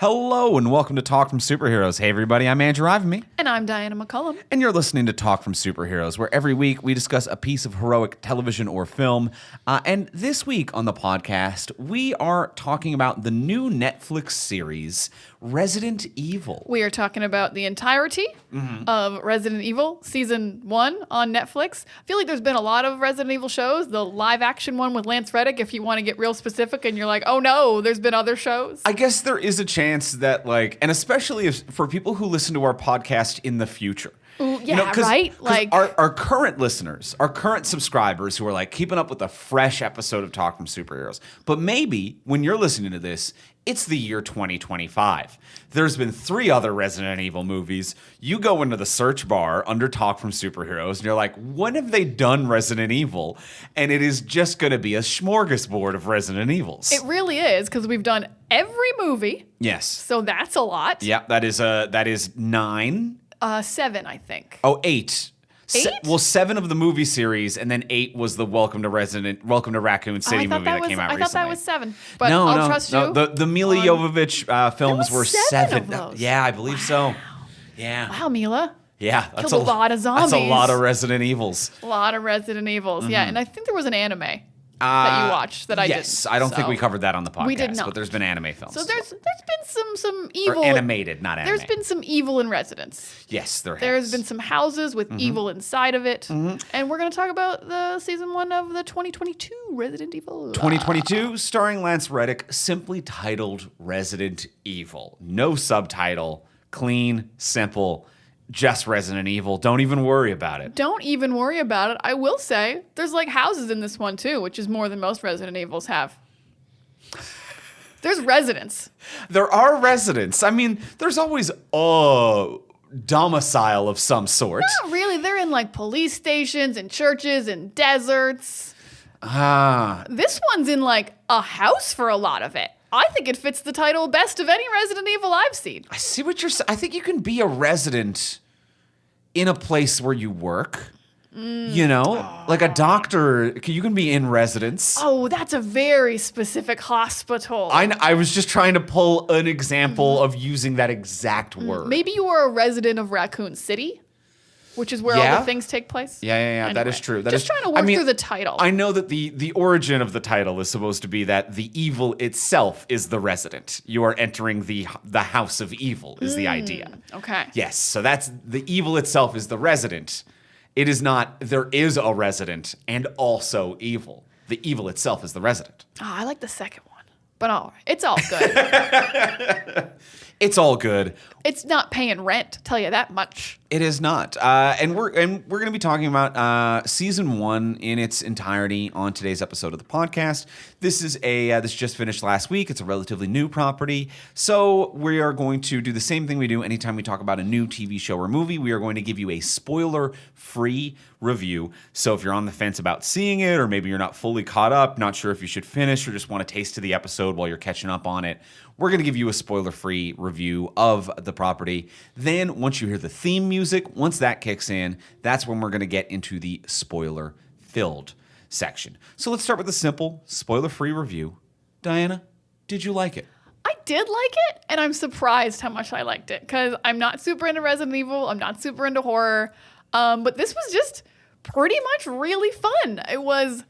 Hello and welcome to Talk from Superheroes. Hey everybody, I'm Andrew Ivamy. And I'm Diana McCullum. And you're listening to Talk from Superheroes, where every week we discuss a piece of heroic television or film. And this week on the podcast, we are talking about the new Netflix series, Resident Evil. We are talking about the entirety of Resident Evil Season 1 on Netflix. I feel like there's been a lot of Resident Evil shows. The live action one with Lance Reddick, if you want to get real specific and you're like, oh no, there's been other shows. I guess there is a chance that, and especially for people who listen to our podcast in the future. Ooh, yeah, right? Our current listeners, our current subscribers who are keeping up with a fresh episode of Talk from Superheroes. But maybe when you're listening to this, it's the year 2025. There's been 3 other Resident Evil movies. You go into the search bar under Talk from Superheroes and you're like, when have they done Resident Evil? And it is just going to be a smorgasbord of Resident Evils. It really is, because we've done every movie. Yes. So that's a lot. Yeah, that is 9. 7, I think. Oh, 8. 8? 7 of the movie series, and then 8 was the Welcome to Raccoon City movie that came out recently. I thought that was 7, but I'll trust you. The Mila Jovovich films were 7. Of those. Yeah, I believe so. Yeah. Wow, Mila. Yeah, that's a lot of zombies. That's a lot of Resident Evils. A lot of Resident Evils, yeah. And I think there was an anime that you watched that I didn't. Yes, I don't think we covered that on the podcast. We did not. But there's been anime films. So there's been some evil. Or animated, not anime. There's been some evil in Residence. Yes, there has. There's been some houses with evil inside of it. And we're going to talk about the season 1 of the 2022 Resident Evil. 2022, starring Lance Reddick, simply titled Resident Evil. No subtitle, clean, simple, just Resident Evil. Don't even worry about it. Don't even worry about it. I will say, there's houses in this one too, which is more than most Resident Evils have. There's residents. There are residents. I mean, there's always a domicile of some sort. Not really. They're in police stations and churches and deserts. This one's in a house for a lot of it. I think it fits the title best of any Resident Evil I've seen. I see what you're saying. I think you can be a resident in a place where you work. Like a doctor, you can be in residence. Oh, that's a very specific hospital. I was just trying to pull an example of using that exact word. Maybe you are a resident of Raccoon City, which is where all the things take place. Yeah. Anyway, that is true. Just trying to work through the title. I know that the origin of the title is supposed to be that the evil itself is the resident. You are entering the house of evil is the idea. Okay. Yes, so that's the evil itself is the resident. It is not there is a resident and also evil. The evil itself is the resident. Oh, I like the second one. But all right, it's all good. It's all good. It's not paying rent, tell you that much. It is not. And we're going to be talking about season 1 in its entirety on today's episode of the podcast. This is this just finished last week. It's a relatively new property. So we are going to do the same thing we do anytime we talk about a new TV show or movie. We are going to give you a spoiler-free review. So if you're on the fence about seeing it, or maybe you're not fully caught up, not sure if you should finish, or just want a taste of the episode while you're catching up on it, we're going to give you a spoiler-free review of the property. Then once you hear the theme music, once that kicks in, that's when we're going to get into the spoiler-filled section. So let's start with a simple spoiler-free review. Diana, did you like it? I did like it, and I'm surprised how much I liked it, because I'm not super into Resident Evil. I'm not super into horror. But this was just pretty much really fun. It was...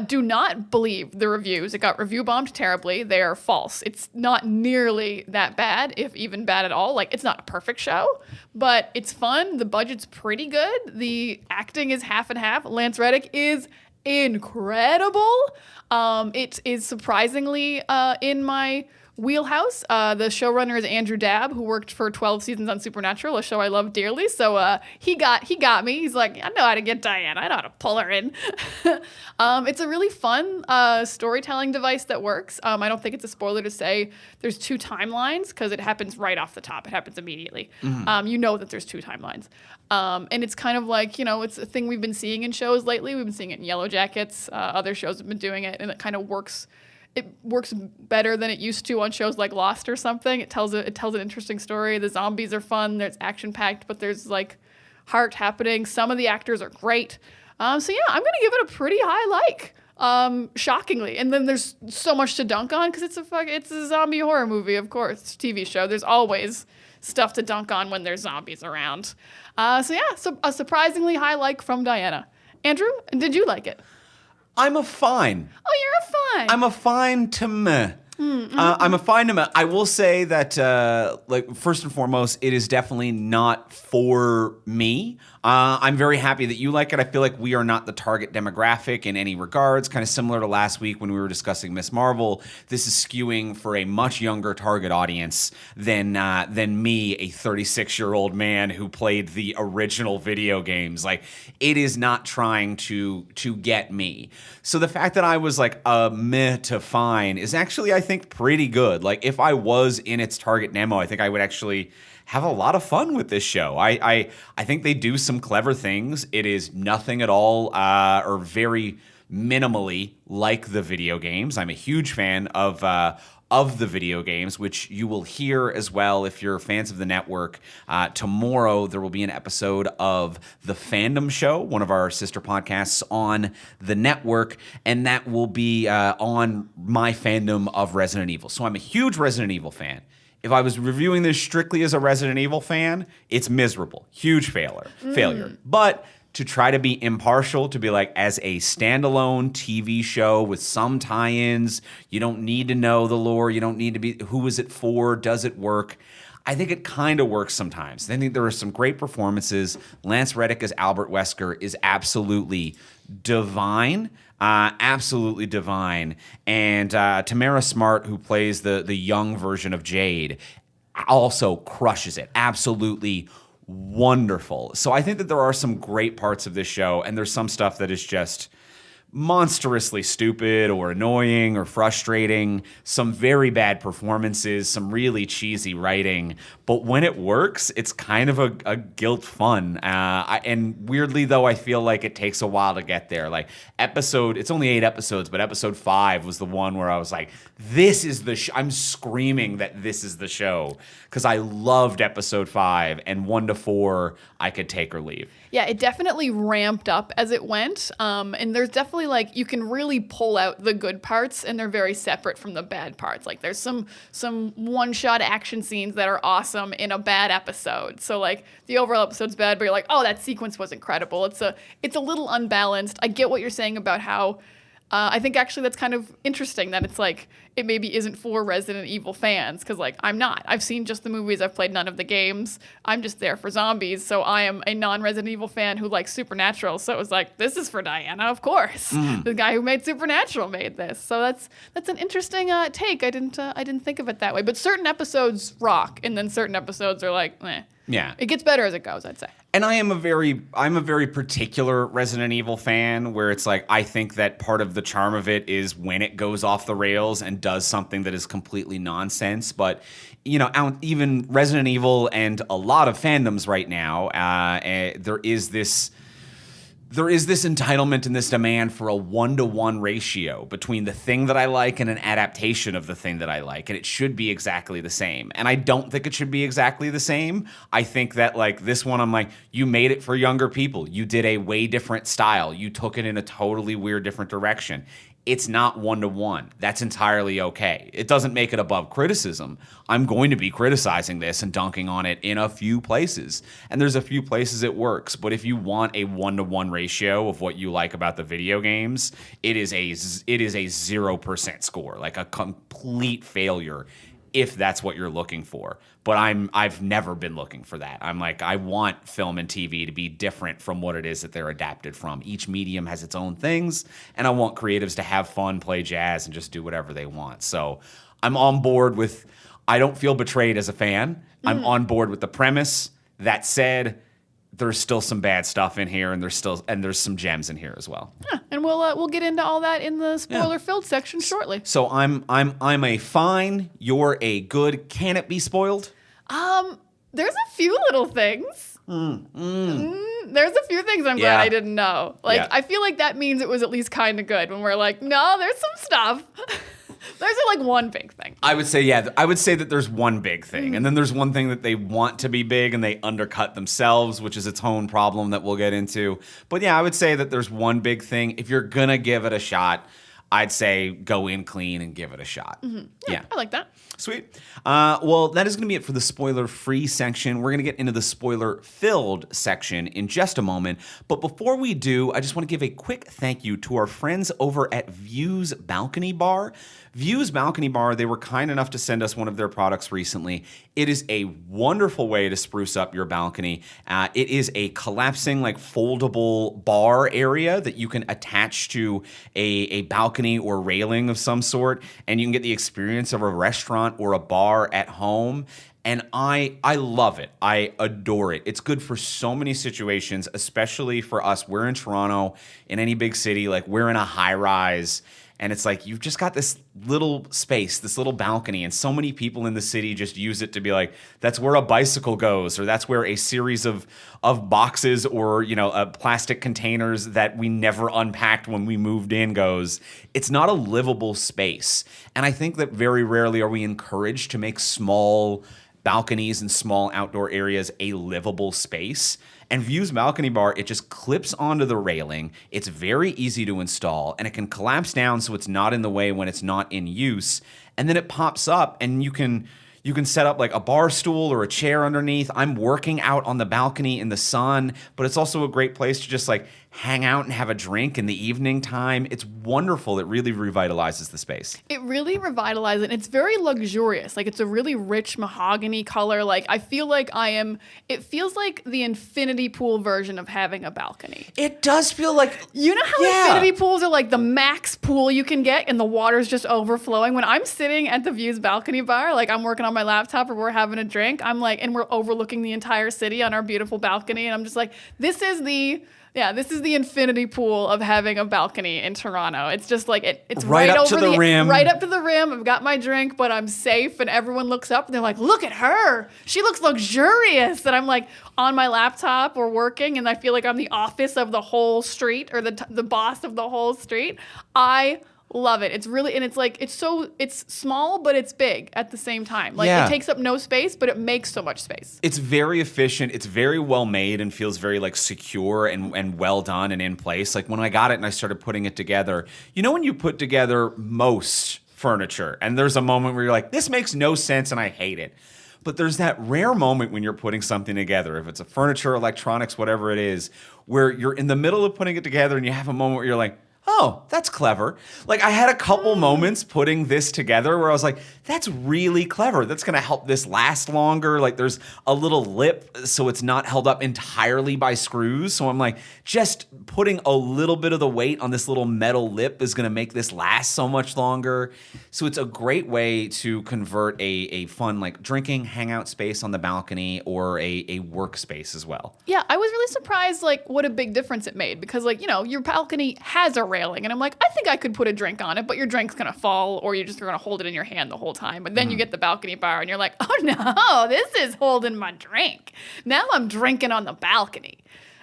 do not believe the reviews. It got review bombed terribly. They are false. It's not nearly that bad, if even bad at all. It's not a perfect show, but it's fun. The budget's pretty good. The acting is half and half. Lance Reddick is incredible. It is surprisingly in my wheelhouse. The showrunner is Andrew Dabb, who worked for 12 seasons on Supernatural, a show I love dearly. So he got me. He's like, I know how to get Diana. I know how to pull her in. It's a really fun storytelling device that works. I don't think it's a spoiler to say there's 2 timelines, because it happens right off the top. It happens immediately. You know that there's 2 timelines. And it's kind of it's a thing we've been seeing in shows lately. We've been seeing it in Yellow Jackets. Other shows have been doing it, and it kind of works. It works better than it used to on shows like Lost or something. It tells an interesting story. The zombies are fun. There's action packed, but there's heart happening. Some of the actors are great. So yeah, I'm gonna give it a pretty high like. shockingly. And then there's so much to dunk on because it's a zombie horror movie, of course, TV show. There's always stuff to dunk on when there's zombies around. So a surprisingly high like from Diana. Andrew, did you like it? I'm a fine. Oh, you're a fine. I'm a fine to meh. I'm a fine to meh. I will say that, first and foremost, it is definitely not for me. I'm very happy that you like it. I feel like we are not the target demographic in any regards. Kind of similar to last week when we were discussing Miss Marvel. This is skewing for a much younger target audience than me, a 36-year-old man who played the original video games. Like, it is not trying to get me. So the fact that I was like a meh to fine is actually, I think, pretty good. Like, if I was in its target demo, I think I would actually have a lot of fun with this show. I think they do some clever things. It is nothing at all or very minimally like the video games. I'm a huge fan of the video games, which you will hear as well if you're fans of the network. Tomorrow, there will be an episode of the Fandom Show, one of our sister podcasts on the network, and that will be on my fandom of Resident Evil. So I'm a huge Resident Evil fan. If I was reviewing this strictly as a Resident Evil fan, it's miserable. Huge failure. But to try to be impartial, to be like, as a standalone TV show with some tie-ins, you don't need to know the lore, you don't need to be, who is it for, does it work? I think it kind of works sometimes. I think there are some great performances. Lance Reddick as Albert Wesker is absolutely divine. Absolutely divine. And Tamara Smart, who plays the young version of Jade, also crushes it. Absolutely wonderful. So I think that there are some great parts of this show, and there's some stuff that is just monstrously stupid or annoying or frustrating, some very bad performances, some really cheesy writing. But when it works, it's kind of a guilt fun. And weirdly, though, I feel like it takes a while to get there. Like it's only 8 episodes, but episode 5 was the one where I was like, this is the I'm screaming that this is the show, because I loved episode 5, and 1 to 4, I could take or leave. Yeah, it definitely ramped up as it went. And there's definitely, like, you can really pull out the good parts, and they're very separate from the bad parts. Like, there's some one-shot action scenes that are awesome in a bad episode. So, like, the overall episode's bad, but you're like, oh, that sequence was incredible. It's a little unbalanced. I get what you're saying about how I think actually that's kind of interesting that it's like it maybe isn't for Resident Evil fans, because like I'm not. I've seen just the movies. I've played none of the games. I'm just there for zombies. So I am a non-Resident Evil fan who likes Supernatural. So it was like, this is for Diana, of course. The guy who made Supernatural made this. So that's an interesting take. I didn't think of it that way. But certain episodes rock, and then certain episodes are like, eh. Yeah. It gets better as it goes, I'd say. And I'm a very particular Resident Evil fan, where it's like, I think that part of the charm of it is when it goes off the rails and does something that is completely nonsense. But, you know, even Resident Evil and a lot of fandoms right now, there is this entitlement and this demand for a 1-to-1 ratio between the thing that I like and an adaptation of the thing that I like. And it should be exactly the same. And I don't think it should be exactly the same. I think that, like, this one, I'm like, you made it for younger people. You did a way different style. You took it in a totally weird, different direction. It's not 1-to-1. That's entirely okay. It doesn't make it above criticism. I'm going to be criticizing this and dunking on it in a few places. And there's a few places it works. But if you want a 1-to-1 ratio of what you like about the video games, it is a 0% score, like a complete failure, if that's what you're looking for. But I've never been looking for that. I'm like, I want film and TV to be different from what it is that they're adapted from. Each medium has its own things, and I want creatives to have fun, play jazz, and just do whatever they want. So I'm on board with, I don't feel betrayed as a fan. I'm on board with the premise. That said, there's still some bad stuff in here, and there's some gems in here as well. Yeah, and we'll get into all that in the spoiler-filled section shortly. So I'm a fine. You're a good. Can it be spoiled? There's a few little things. There's a few things I'm glad I didn't know. Like, I feel like that means it was at least kind of good when we're like, no, there's some stuff. There's like one big thing. I would say, I would say that there's one big thing. And then there's one thing that they want to be big and they undercut themselves, which is its own problem that we'll get into. But yeah, I would say that there's one big thing. If you're going to give it a shot, I'd say go in clean and give it a shot. Yeah, I like that. Sweet. Well, that is going to be it for the spoiler-free section. We're going to get into the spoiler-filled section in just a moment. But before we do, I just want to give a quick thank you to our friends over at Views Balcony Bar. Views Balcony Bar, they were kind enough to send us one of their products recently. It is a wonderful way to spruce up your balcony. It is a collapsing, like foldable bar area that you can attach to a balcony or railing of some sort, and you can get the experience of a restaurant or a bar at home. And I love it. I adore it. It's good for so many situations, especially for us. We're in Toronto, in any big city, like we're in a high rise. And it's like, you've just got this little space, this little balcony, and so many people in the city just use it to be like, that's where a bicycle goes, or that's where a series of boxes or, plastic containers that we never unpacked when we moved in goes. It's not a livable space. And I think that very rarely are we encouraged to make small balconies and small outdoor areas a livable space. And Views Balcony Bar, it just clips onto the railing. It's very easy to install, and it can collapse down so it's not in the way when it's not in use. And then it pops up, and you can set up like a bar stool or a chair underneath. I'm working out on the balcony in the sun, but it's also a great place to just like hang out and have a drink in the evening time. It's wonderful. It really revitalizes the space. It really revitalizes it. It's very luxurious. Like, it's a really rich mahogany color. Like, I feel like it feels like the infinity pool version of having a balcony. It does feel like, you know how infinity pools are like the max pool you can get and the water's just overflowing? When I'm sitting at the Views Balcony Bar, like I'm working on my laptop or we're having a drink, I'm like, and we're overlooking the entire city on our beautiful balcony. And I'm just like, this is the infinity pool of having a balcony in Toronto. It's just like it's right up over to the rim. Right up to the rim. I've got my drink, but I'm safe, and everyone looks up and they're like, "Look at her. She looks luxurious." And I'm like on my laptop or working, and I feel like I'm the office of the whole street or the boss of the whole street. I love it. It's really, and it's small, but it's big at the same time. Like, it takes up no space, but it makes so much space. It's very efficient. It's very well made and feels very like secure and well done and in place. Like when I got it and I started putting it together, when you put together most furniture and there's a moment where you're like, this makes no sense and I hate it. But there's that rare moment when you're putting something together, if it's a furniture, electronics, whatever it is, where you're in the middle of putting it together and you have a moment where you're like, oh, that's clever. Like, I had a couple moments putting this together where I was like, that's really clever. That's going to help this last longer. Like, there's a little lip so it's not held up entirely by screws. So I'm like, just putting a little bit of the weight on this little metal lip is going to make this last so much longer. So it's a great way to convert a fun, like, drinking hangout space on the balcony or a workspace as well. Yeah, I was really surprised, like, what a big difference it made. Because, like, your balcony has a railing, and I'm like, I think I could put a drink on it, but your drink's gonna fall, or you're gonna hold it in your hand the whole time. But then you get the balcony bar, and you're like, oh no, this is holding my drink. Now I'm drinking on the balcony.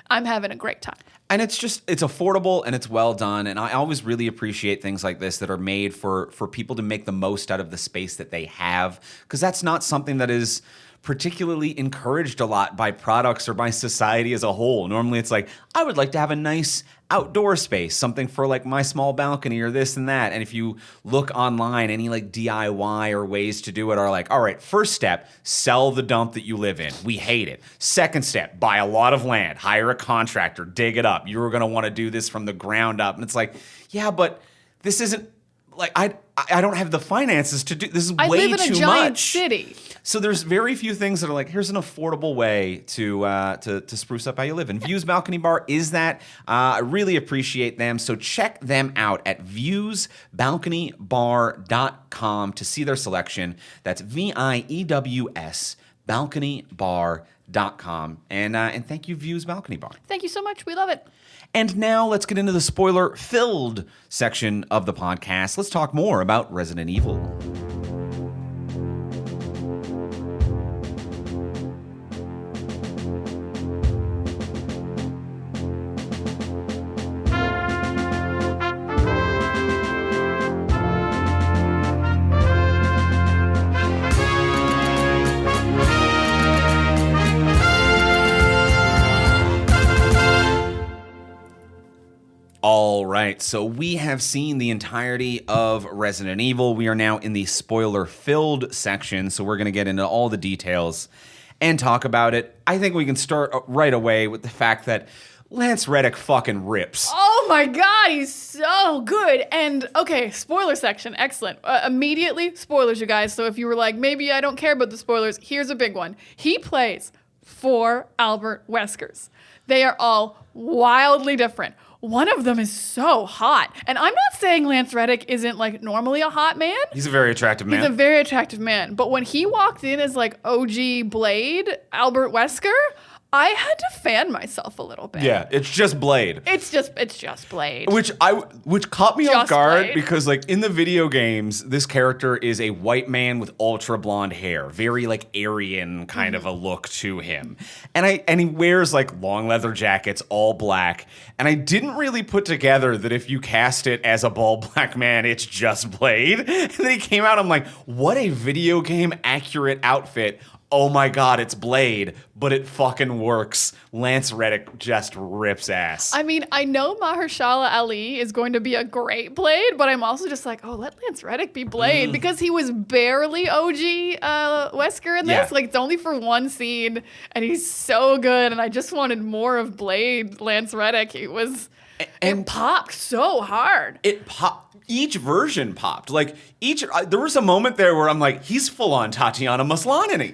I'm having a great time. And it's affordable and it's well done. And I always really appreciate things like this that are made for people to make the most out of the space that they have, because that's not something that is particularly encouraged a lot by products or by society as a whole. Normally it's like, I would like to have a nice outdoor space, something for like my small balcony or this and that. And if you look online, any like DIY or ways to do it are like, all right, first step, sell the dump that you live in. We hate it. Second step, buy a lot of land, hire a contractor, dig it up. You're going to want to do this from the ground up. And it's like, yeah, but this isn't like, I don't have the finances to do this. Is way too much. I live in a giant city. So there's very few things that are like, here's an affordable way to spruce up how you live. And Views Balcony Bar is that. I really appreciate them. So check them out at viewsbalconybar.com to see their selection. That's VIEWS balconybar.com. And thank you, Views Balcony Bar. Thank you so much. We love it. And now let's get into the spoiler-filled section of the podcast. Let's talk more about Resident Evil. right, so we have seen the entirety of Resident Evil. We are now in the spoiler-filled section, so we're going to get into all the details and talk about it. I think we can start right away with the fact that Lance Reddick fucking rips. Oh my god, he's so good. And okay, spoiler section, excellent. Immediately, spoilers, you guys. So if you were like, maybe I don't care about the spoilers, here's a big one. He plays 4 Albert Weskers. They are all wildly different. One of them is so hot. And I'm not saying Lance Reddick isn't like normally a hot man. He's a very attractive man. He's a very attractive man. But when he walked in as like OG Blade, Albert Wesker, I had to fan myself a little bit. Yeah, it's just Blade. It's just Blade. Which caught me Just off guard Blade. because like in the video games, this character is a white man with ultra blonde hair, very like Aryan kind of a look to him. And he wears like long leather jackets, all black. And I didn't really put together that if you cast it as a bald black man, it's just Blade. And then he came out, I'm like, what a video game accurate outfit. Oh my god, it's Blade, but it fucking works. Lance Reddick just rips ass. I mean, I know Mahershala Ali is going to be a great Blade, but I'm also just like, oh, let Lance Reddick be Blade because he was barely OG Wesker in this. Yeah. Like, it's only for one scene, and he's so good, and I just wanted more of Blade, Lance Reddick. It popped so hard. It popped. Each version popped. Like there was a moment there where I'm like, he's full on Tatiana Maslany,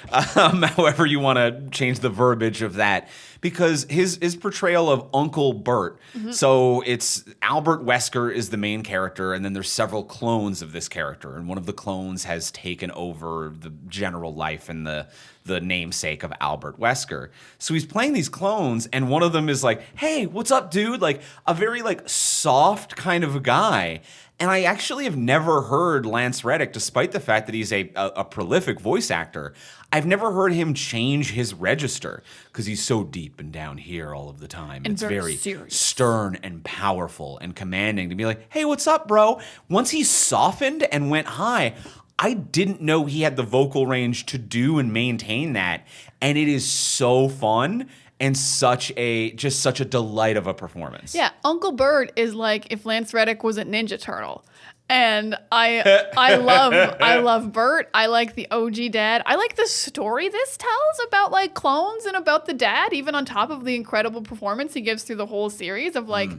however you want to change the verbiage of that, because his portrayal of Uncle Bert. So it's Albert Wesker is the main character, and then there's several clones of this character, and one of the clones has taken over the general life and the namesake of Albert Wesker. So he's playing these clones, and one of them is like, hey, what's up, dude? Like a very like soft kind of a guy. And I actually have never heard Lance Reddick, despite the fact that he's a prolific voice actor, I've never heard him change his register because he's so deep and down here all of the time. And it's very very serious. stern and powerful and commanding to be like, hey, what's up, bro? Once he softened and went high, I didn't know he had the vocal range to do and maintain that. And it is so fun and such a delight of a performance. Yeah, Uncle Bert is like if Lance Reddick was a Ninja Turtle. And I love Bert. I like the OG dad. I like the story this tells about like clones and about the dad, even on top of the incredible performance he gives through the whole series of like,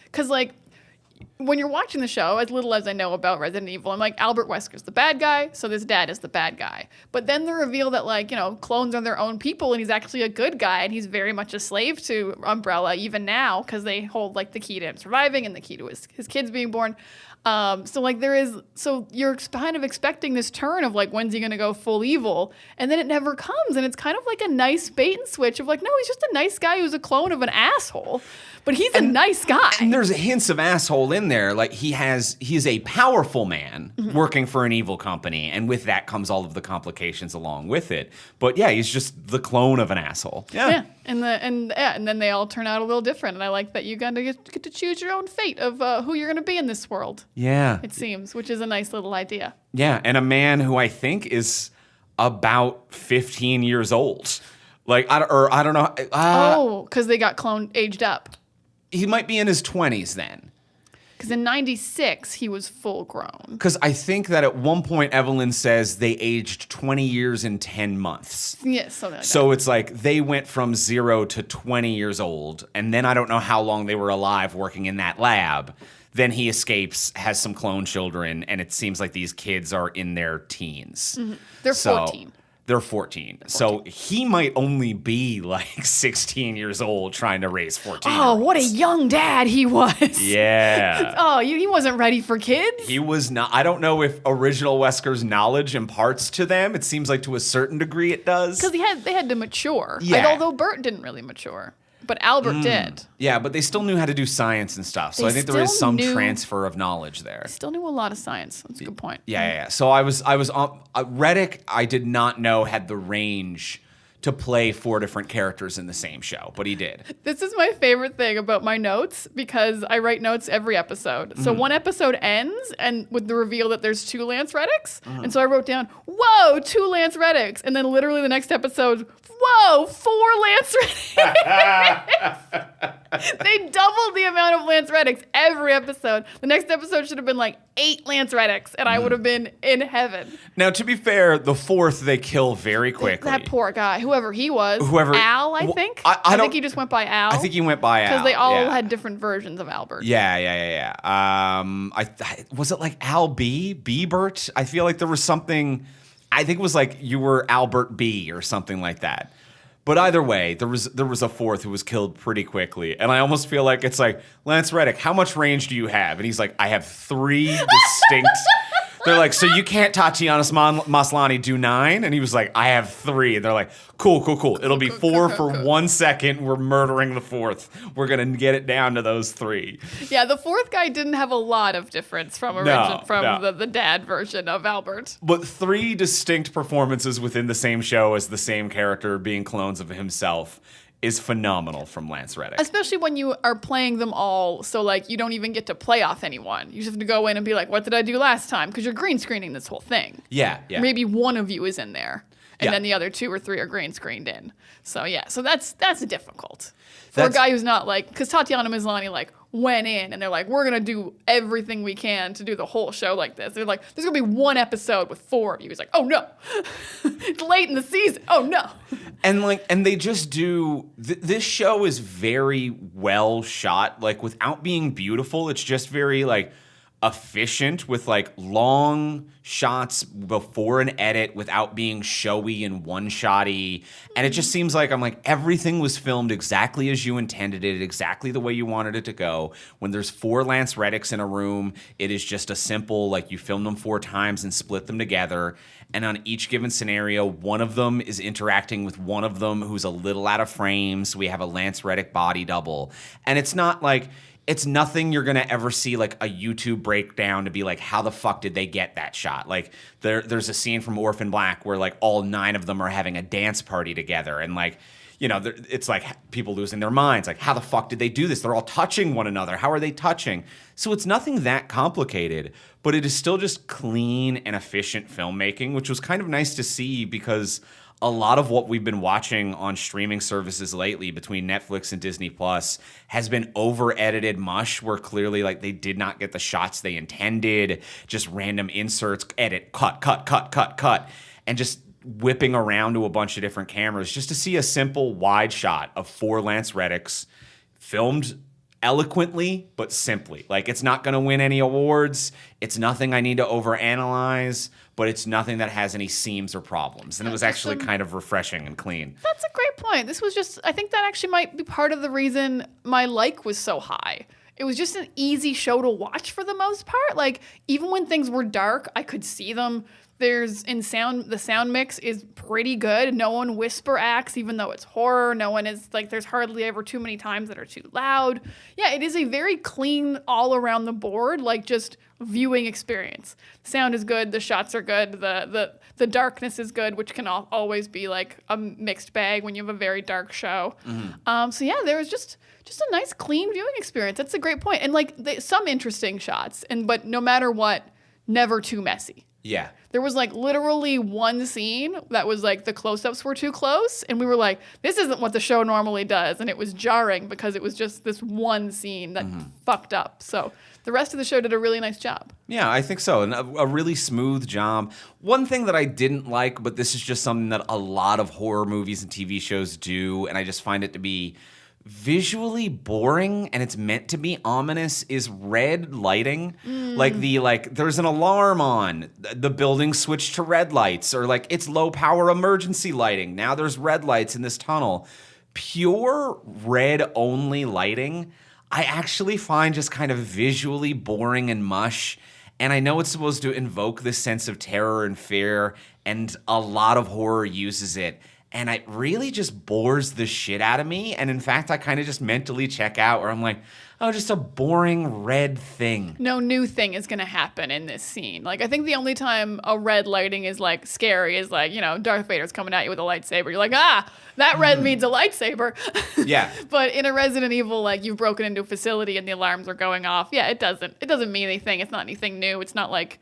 because like when you're watching the show, as little as I know about Resident Evil, I'm like, Albert Wesker's the bad guy, so this dad is the bad guy. But then the reveal that, like, you know, clones are their own people, and he's actually a good guy, and he's very much a slave to Umbrella, even now, because they hold, like, the key to him surviving and the key to his kids being born. So you're kind of expecting this turn of, like, when's he going to go full evil? And then it never comes, and it's kind of like a nice bait and switch of, like, no, he's just a nice guy who's a clone of an asshole. But he's a nice guy. And there's hints of asshole in there. Like he's a powerful man working for an evil company, and with that comes all of the complications along with it. But yeah, he's just the clone of an asshole. Yeah. And then they all turn out a little different. And I like that you get to choose your own fate of who you're going to be in this world. Yeah. It seems, which is a nice little idea. Yeah, and a man who I think is about 15 years old. Like I don't know. Because they got aged up. He might be in his 20s then. Because in 96, he was full grown. Because I think that at one point, Evelyn says they aged 20 years and 10 months. Yes, something like that. So it's like they went from 0 to 20 years old. And then I don't know how long they were alive working in that lab. Then he escapes, has some clone children, and it seems like these kids are in their teens. Mm-hmm. They're 14. They're 14. So he might only be like 16 years old trying to raise 14. Oh, what a young dad he was. Yeah. He wasn't ready for kids. He was not. I don't know if original Wesker's knowledge imparts to them. It seems like to a certain degree it does. Because they had to mature. Yeah. Like, although Bert didn't really mature. But Albert did. Yeah, but they still knew how to do science and stuff. So I think there is some transfer of knowledge there. Still knew a lot of science. That's a good point. Yeah. So I was on Reddick. I did not know had the range to play 4 different characters in the same show, but he did. This is my favorite thing about my notes because I write notes every episode. So one episode ends and with the reveal that there's 2 Lance Reddicks. And so I wrote down, whoa, 2 Lance Reddicks. And then literally the next episode, whoa, 4 Lance Reddicks. They doubled the amount of Lance Reddicks every episode. The next episode should have been like 8 Lance Reddicks, and I would have been in heaven. Now, to be fair, the 4th they kill very quickly. That poor guy, whoever he was. Al, I think. I think he just went by Al. I think he went by Al. Because they all had different versions of Albert. Yeah. Was it like Al B? B-Bert? I feel like there was something. I think it was like you were Albert B or something like that. But either way, there was a 4th who was killed pretty quickly. And I almost feel like it's like, Lance Reddick, how much range do you have? And he's like, I have 3 distinct. They're like, so you can't Tatiana Maslany do 9? And he was like, I have 3. And they're like, cool. It'll be 4 for 1 second. We're murdering the 4th. We're going to get it down to those 3. Yeah, the 4th guy didn't have a lot of difference from the dad version of Albert. But 3 distinct performances within the same show as the same character being clones of himself is phenomenal from Lance Reddick. Especially when you are playing them all, so like you don't even get to play off anyone. You just have to go in and be like, what did I do last time? Because you're green screening this whole thing. Yeah. Maybe one of you is in there, and then the other 2 or 3 are green screened in. So so that's difficult. For a guy who's not like, because Tatiana Maslany like went in and they're like, we're going to do everything we can to do the whole show like this. They're like, there's going to be 1 episode with 4 of you. He's like, oh no, it's late in the season. Oh no. And they just do, this show is very well shot, like without being beautiful. It's just very like efficient with like long shots before an edit without being showy and one-shotty. And it just seems like everything was filmed exactly as you intended it, exactly the way you wanted it to go. When there's 4 Lance Reddicks in a room, it is just a simple, like you film them 4 times and split them together. And on each given scenario, one of them is interacting with one of them who's a little out of frame. So we have a Lance Reddick body double. And it's not like, it's nothing you're going to ever see like a YouTube breakdown to be like, how the fuck did they get that shot? Like there's a scene from Orphan Black where like all 9 of them are having a dance party together. And like, you know, it's like people losing their minds. Like, how the fuck did they do this? They're all touching one another. How are they touching? So it's nothing that complicated, but it is still just clean and efficient filmmaking, which was kind of nice to see because a lot of what we've been watching on streaming services lately between Netflix and Disney Plus has been over-edited mush where clearly like they did not get the shots they intended, just random inserts, edit, cut, and just whipping around to a bunch of different cameras just to see a simple wide shot of 4 Lance Reddicks filmed eloquently but simply. Like, it's not going to win any awards. It's nothing I need to overanalyze, but it's nothing that has any seams or problems. And it was actually kind of refreshing and clean. That's a great point. This was just, I think that actually might be part of the reason my like was so high. It was just an easy show to watch for the most part. Like, even when things were dark, I could see them. The sound mix is pretty good. No one whisper acts, even though it's horror. No one is like, there's hardly ever too many times that are too loud. Yeah, it is a very clean all around the board, like just viewing experience. The sound is good. The shots are good. The darkness is good, which can always be like a mixed bag when you have a very dark show. Mm-hmm. So yeah, there was just a nice clean viewing experience. That's a great point. And like some interesting shots, but no matter what, never too messy. Yeah. There was like literally one scene that was like the close-ups were too close. And we were like, this isn't what the show normally does. And it was jarring because it was just this one scene that fucked up. So the rest of the show did a really nice job. Yeah, I think so. And a really smooth job. One thing that I didn't like, but this is just something that a lot of horror movies and TV shows do, and I just find it to be visually boring, and it's meant to be ominous, is red lighting. Like there's an alarm on, the building switched to red lights, or like it's low power emergency lighting. Now there's red lights in this tunnel. Pure red only lighting, I actually find just kind of visually boring and mush. And I know it's supposed to invoke this sense of terror and fear, and a lot of horror uses it. and it really just bores the shit out of me. And in fact, I kind of just mentally check out where I'm like, oh, just a boring red thing. No new thing is going to happen in this scene. Like, I think the only time a red lighting is, like, scary is, like, you know, Darth Vader's coming at you with a lightsaber. You're like, that red means a lightsaber. Yeah. But in a Resident Evil, like, you've broken into a facility and the alarms are going off. Yeah, it doesn't mean anything. It's not anything new. It's not like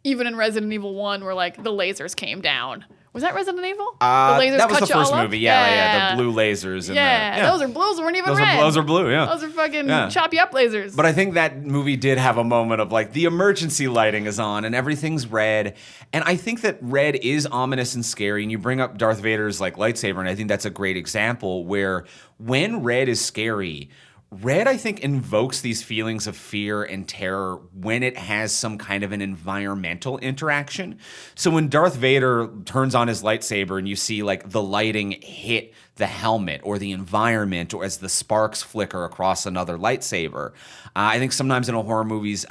even in Resident Evil 1 where, like, the lasers came down. Was that Resident Evil? The lasers that was cut the you first all up? movie. Yeah, the blue lasers. And Those weren't even red. Those are blue, yeah. Those are fucking chop you up lasers. But I think that movie did have a moment of like the emergency lighting is on and everything's red. And I think that red is ominous and scary. And you bring up Darth Vader's like lightsaber, and I think that's a great example where when red is scary, red, I think, invokes these feelings of fear and terror when it has some kind of an environmental interaction. So when Darth Vader turns on his lightsaber and you see like the lighting hit the helmet or the environment or as the sparks flicker across another lightsaber, I think sometimes in horror movies,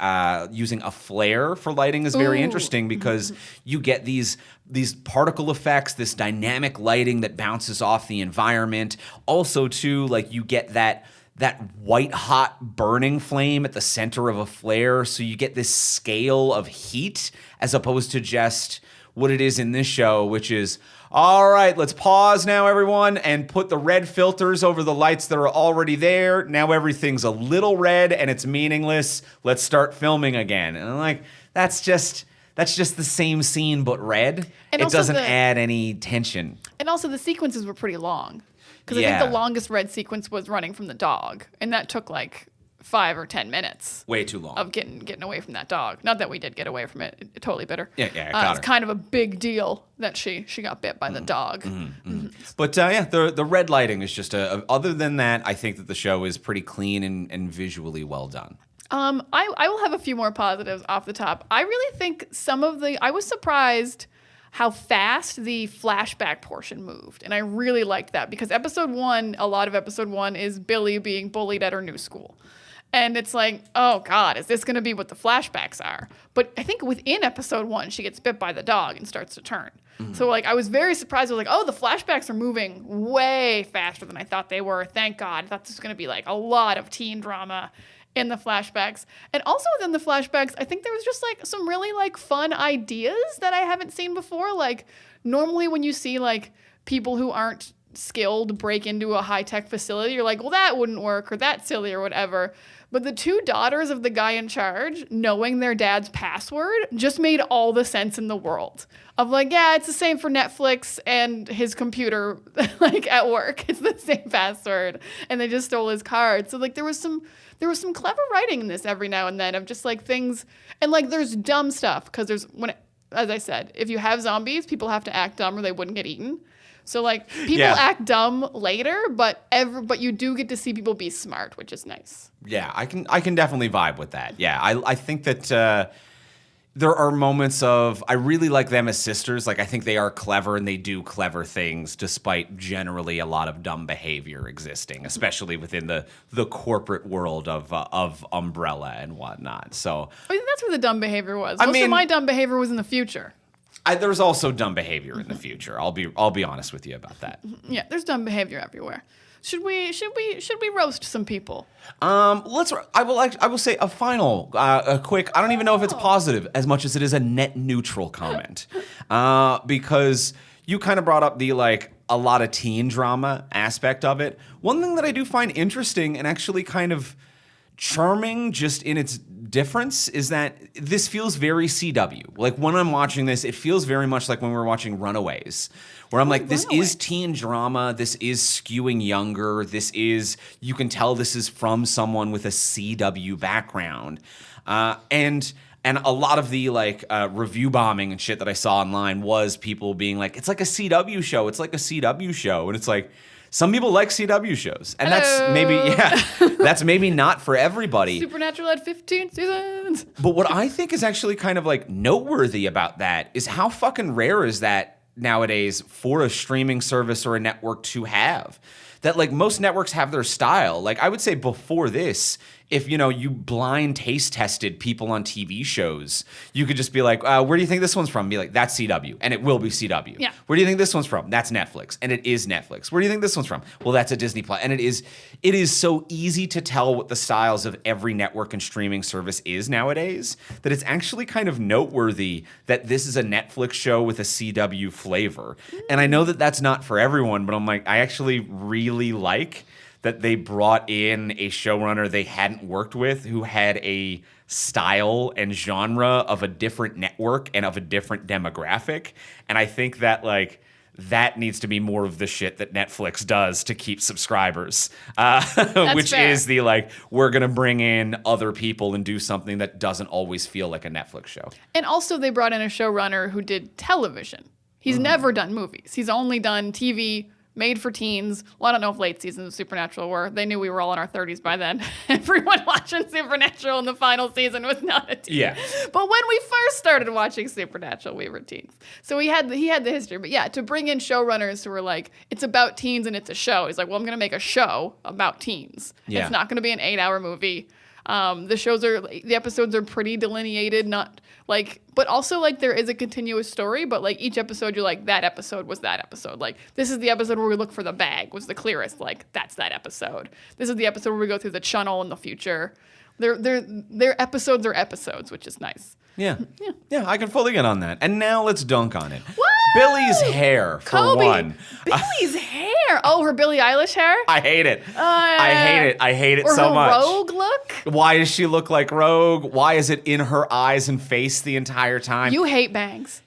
using a flare for lighting is very interesting because you get these particle effects, this dynamic lighting that bounces off the environment. Also, too, like you get that white hot burning flame at the center of a flare. So you get this scale of heat as opposed to just what it is in this show, which is, all right, let's pause now, everyone, and put the red filters over the lights that are already there. Now everything's a little red and it's meaningless. Let's start filming again. And I'm like, that's just the same scene but red. And it doesn't add any tension. And also the sequences were pretty long. Because I think the longest red sequence was running from the dog. And that took like 5 or 10 minutes. Way too long. Of getting away from that dog. Not that we did get away from it. Totally bitter. Yeah, it's kind of a big deal that she got bit by the dog. But the red lighting is just other than that, I think that the show is pretty clean and visually well done. I will have a few more positives off the top. I really think I was surprised how fast the flashback portion moved. And I really liked that because a lot of episode 1 is Billy being bullied at her new school. And it's like, oh God, is this going to be what the flashbacks are? But I think within episode 1, she gets bit by the dog and starts to turn. So like, I was very surprised. I was like, oh, the flashbacks are moving way faster than I thought they were. Thank God. I thought this was going to be like a lot of teen drama in the flashbacks. And also within the flashbacks, I think there was just like some really like fun ideas that I haven't seen before. Like normally when you see like people who aren't skilled break into a high-tech facility, you're like, well, that wouldn't work or that's silly or whatever. But the 2 daughters of the guy in charge knowing their dad's password just made all the sense in the world. Of like, yeah, it's the same for Netflix and his computer, like at work. It's the same password. And they just stole his card. So like there was some clever writing in this every now and then of just like things. And like there's dumb stuff because as I said, if you have zombies, people have to act dumb or they wouldn't get eaten. So like people act dumb later, but you do get to see people be smart, which is nice. Yeah, I can definitely vibe with that. Yeah, I think that there are moments of I really like them as sisters. Like I think they are clever and they do clever things despite generally a lot of dumb behavior existing, especially within the corporate world of Umbrella and whatnot. So I think that's where the dumb behavior was. Most of my dumb behavior was in the future. There's also dumb behavior in the future. I'll be honest with you about that. Yeah, there's dumb behavior everywhere. Should we roast some people? I will say a final, a quick. I don't even know if it's positive as much as it is a net neutral comment, because you kind of brought up the like a lot of teen drama aspect of it. One thing that I do find interesting and actually kind of charming just in its difference is that this feels very CW. Like when I'm watching this, it feels very much like when we were watching Runaways, where I'm like, this is teen drama. This is skewing younger. You can tell this is from someone with a CW background. And a lot of the like review bombing and shit that I saw online was people being like, it's like a CW show. It's like a CW show. And it's like, some people like CW shows, and that's maybe not for everybody. Supernatural had 15 seasons. But what I think is actually kind of like noteworthy about that is how fucking rare is that nowadays for a streaming service or a network to have. That like most networks have their style. Like I would say before this, if you blind taste tested people on TV shows, you could just be like, where do you think this one's from? Be like, that's CW, and it will be CW. Yeah. Where do you think this one's from? That's Netflix, and it is Netflix. Where do you think this one's from? Well, that's a Disney Plus, and it is so easy to tell what the styles of every network and streaming service is nowadays that it's actually kind of noteworthy that this is a Netflix show with a CW flavor. And I know that that's not for everyone, but I'm like, I actually really like that they brought in a showrunner they hadn't worked with who had a style and genre of a different network and of a different demographic. And I think that that needs to be more of the shit that Netflix does to keep subscribers, which fair. is we're going to bring in other people and do something that doesn't always feel like a Netflix show. And also they brought in a showrunner who did television. He's never done movies. He's only done TV, made for teens. Well, I don't know if late seasons of Supernatural were. They knew we were all in our 30s by then. Everyone watching Supernatural in the final season was not a teen. Yeah. But when we first started watching Supernatural, we were teens. So he had the history. But yeah, to bring in showrunners who were like, it's about teens and it's a show. He's like, well, I'm going to make a show about teens. Yeah. It's not going to be an 8-hour movie. The episodes are pretty delineated, but also there is a continuous story, but each episode you're like, that episode was that episode. This is the episode where we look for the bag was the clearest. That's that episode. This is the episode where we go through the channel in the future. Their episodes are episodes, which is nice. Yeah, I can fully get on that. And now let's dunk on it. Woo! Billy's hair, for Kobe. one. Billy's hair. Oh, her Billie Eilish hair? I hate it. I hate it or so her much. Rogue look? Why does she look like Rogue? Why is it in her eyes and face the entire time? You hate bangs.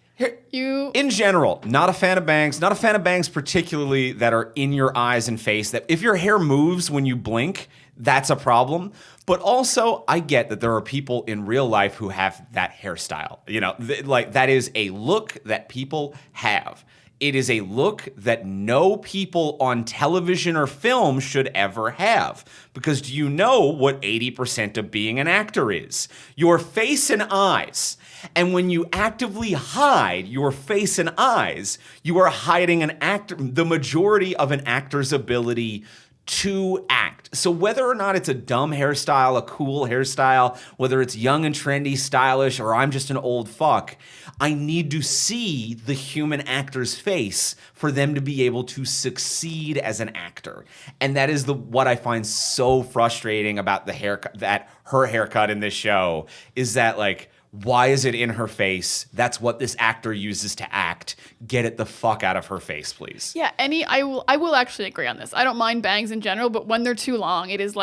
In general, not a fan of bangs. Not a fan of bangs particularly that are in your eyes and face. That if your hair moves when you blink, that's a problem. But also, I get that there are people in real life who have that hairstyle. That is a look that people have. It is a look that no people on television or film should ever have. Because do you know what 80% of being an actor is? Your face and eyes. And when you actively hide your face and eyes, you are hiding the majority of an actor's ability to act. So whether or not it's a dumb hairstyle, a cool hairstyle, whether it's young and trendy, stylish, or I'm just an old fuck, I need to see the human actor's face for them to be able to succeed as an actor. And that is what I find so frustrating about the haircut, that her haircut in this show is that why is it in her face? That's what this actor uses to act. Get it the fuck out of her face, please. Yeah, I will actually agree on this. I don't mind bangs in general, but when they're too long, it is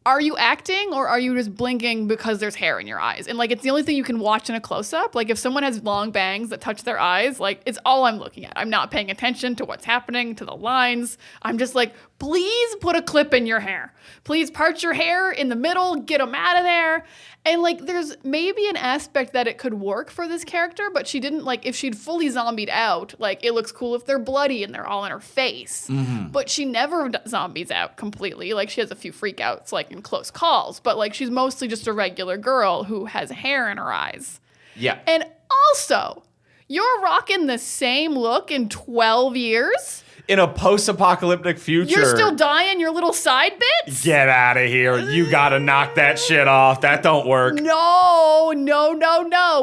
are you acting or are you just blinking because there's hair in your eyes? And it's the only thing you can watch in a close-up. If someone has long bangs that touch their eyes, it's all I'm looking at. I'm not paying attention to what's happening, to the lines. I'm just please put a clip in your hair. Please part your hair in the middle, get them out of there. And there's maybe an aspect that it could work for this character, but she didn't if she'd fully zombied out, it looks cool if they're bloody and they're all in her face. Mm-hmm. But she never zombies out completely. She has a few freakouts, in close calls, but she's mostly just a regular girl who has hair in her eyes. Yeah. And also, you're rocking the same look in 12 years? In a post-apocalyptic future. You're still dyeing your little side bits? Get out of here. You gotta knock that shit off. That don't work. No.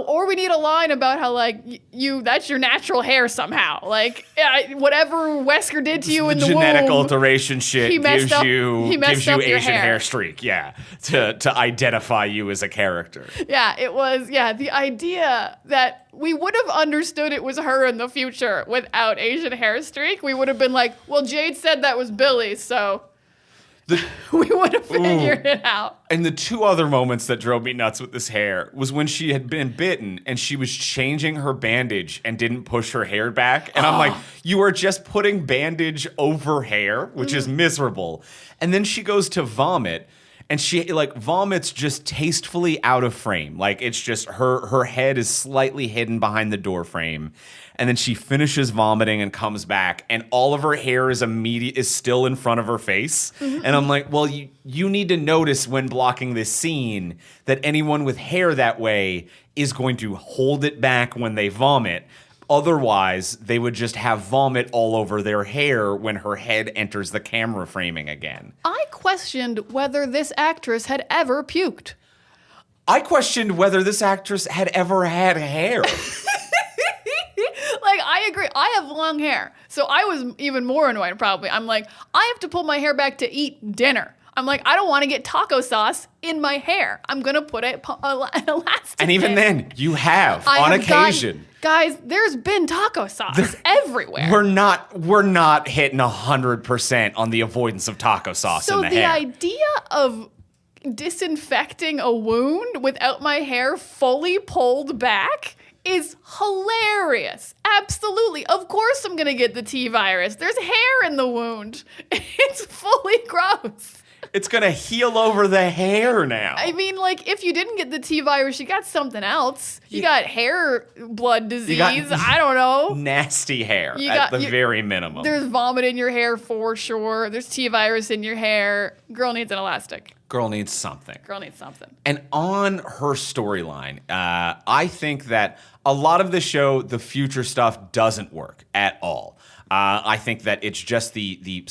Or we need a line about how, that's your natural hair somehow. Whatever Wesker did to you in the womb. Genetic alteration shit gives you your Asian hair streak. Yeah. To identify you as a character. Yeah, it was, the idea that we would have understood it was her in the future without Asian hair streak. We would have been like, well, Jade said that was Billy, so we would have figured it out. And the two other moments that drove me nuts with this hair was when she had been bitten and she was changing her bandage and didn't push her hair back. And I'm like, you are just putting bandage over hair, which is miserable. And then she goes to vomit. And she vomits just tastefully out of frame. It's just her head is slightly hidden behind the door frame. And then she finishes vomiting and comes back, and all of her hair is still in front of her face. Mm-hmm. And I'm like, well, you need to notice when blocking this scene that anyone with hair that way is going to hold it back when they vomit. Otherwise, they would just have vomit all over their hair when her head enters the camera framing again. I questioned whether this actress had ever puked. I questioned whether this actress had ever had hair. Like, I agree. I have long hair. So I was even more annoyed, probably. I'm like, I have to pull my hair back to eat dinner. I'm like, I don't want to get taco sauce in my hair. I'm going to put an elastic And even in. then, you have, I on have occasion. Guys, there's been taco sauce everywhere. We're not hitting 100% on the avoidance of taco sauce in the hair. So the idea of disinfecting a wound without my hair fully pulled back is hilarious. Absolutely. Of course I'm going to get the T virus. There's hair in the wound. It's fully gross. It's going to heal over the hair now. I mean, like, if you didn't get the T virus, you got something else. You got hair blood disease. I don't know. Nasty hair at the very minimum. There's vomit in your hair for sure. There's T virus in your hair. Girl needs an elastic. Girl needs something. Girl needs something. And on her storyline, I think that a lot of the show, the future stuff doesn't work at all. I think that it's just the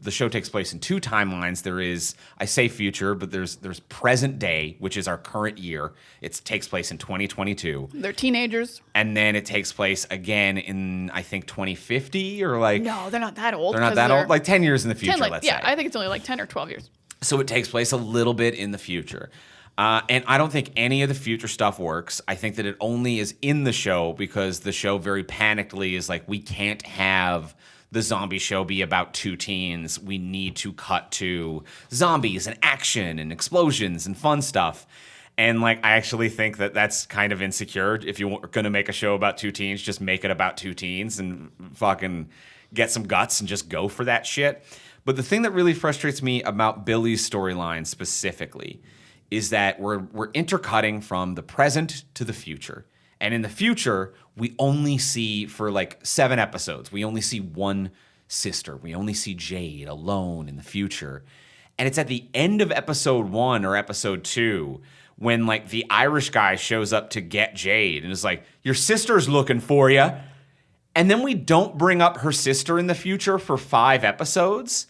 show takes place in two timelines. There is, I say future, but there's present day, which is our current year. It takes place in 2022. They're teenagers. And then it takes place again in, I think, 2050 or like... No, they're not that old. They're not that old? Like 10 years in the future, let's say. I think it's only like 10 or 12 years. So it takes place a little bit in the future. And I don't think any of the future stuff works. I think that it only is in the show because the show very panickedly is like, we can't have the zombie show be about two teens. We need to cut to zombies and action and explosions and fun stuff. And like, I actually think that that's kind of insecure. If you're going to make a show about two teens, just make it about two teens and fucking get some guts and just go for that shit. But the thing that really frustrates me about Billy's storyline specifically is that we're intercutting from the present to the future. And in the future, we only see, for like 7 episodes, we only see one sister. We only see Jade alone in the future. And it's at the end of episode 1 or episode 2 when like the Irish guy shows up to get Jade and is like, your sister's looking for you. And then we don't bring up her sister in the future for 5 episodes.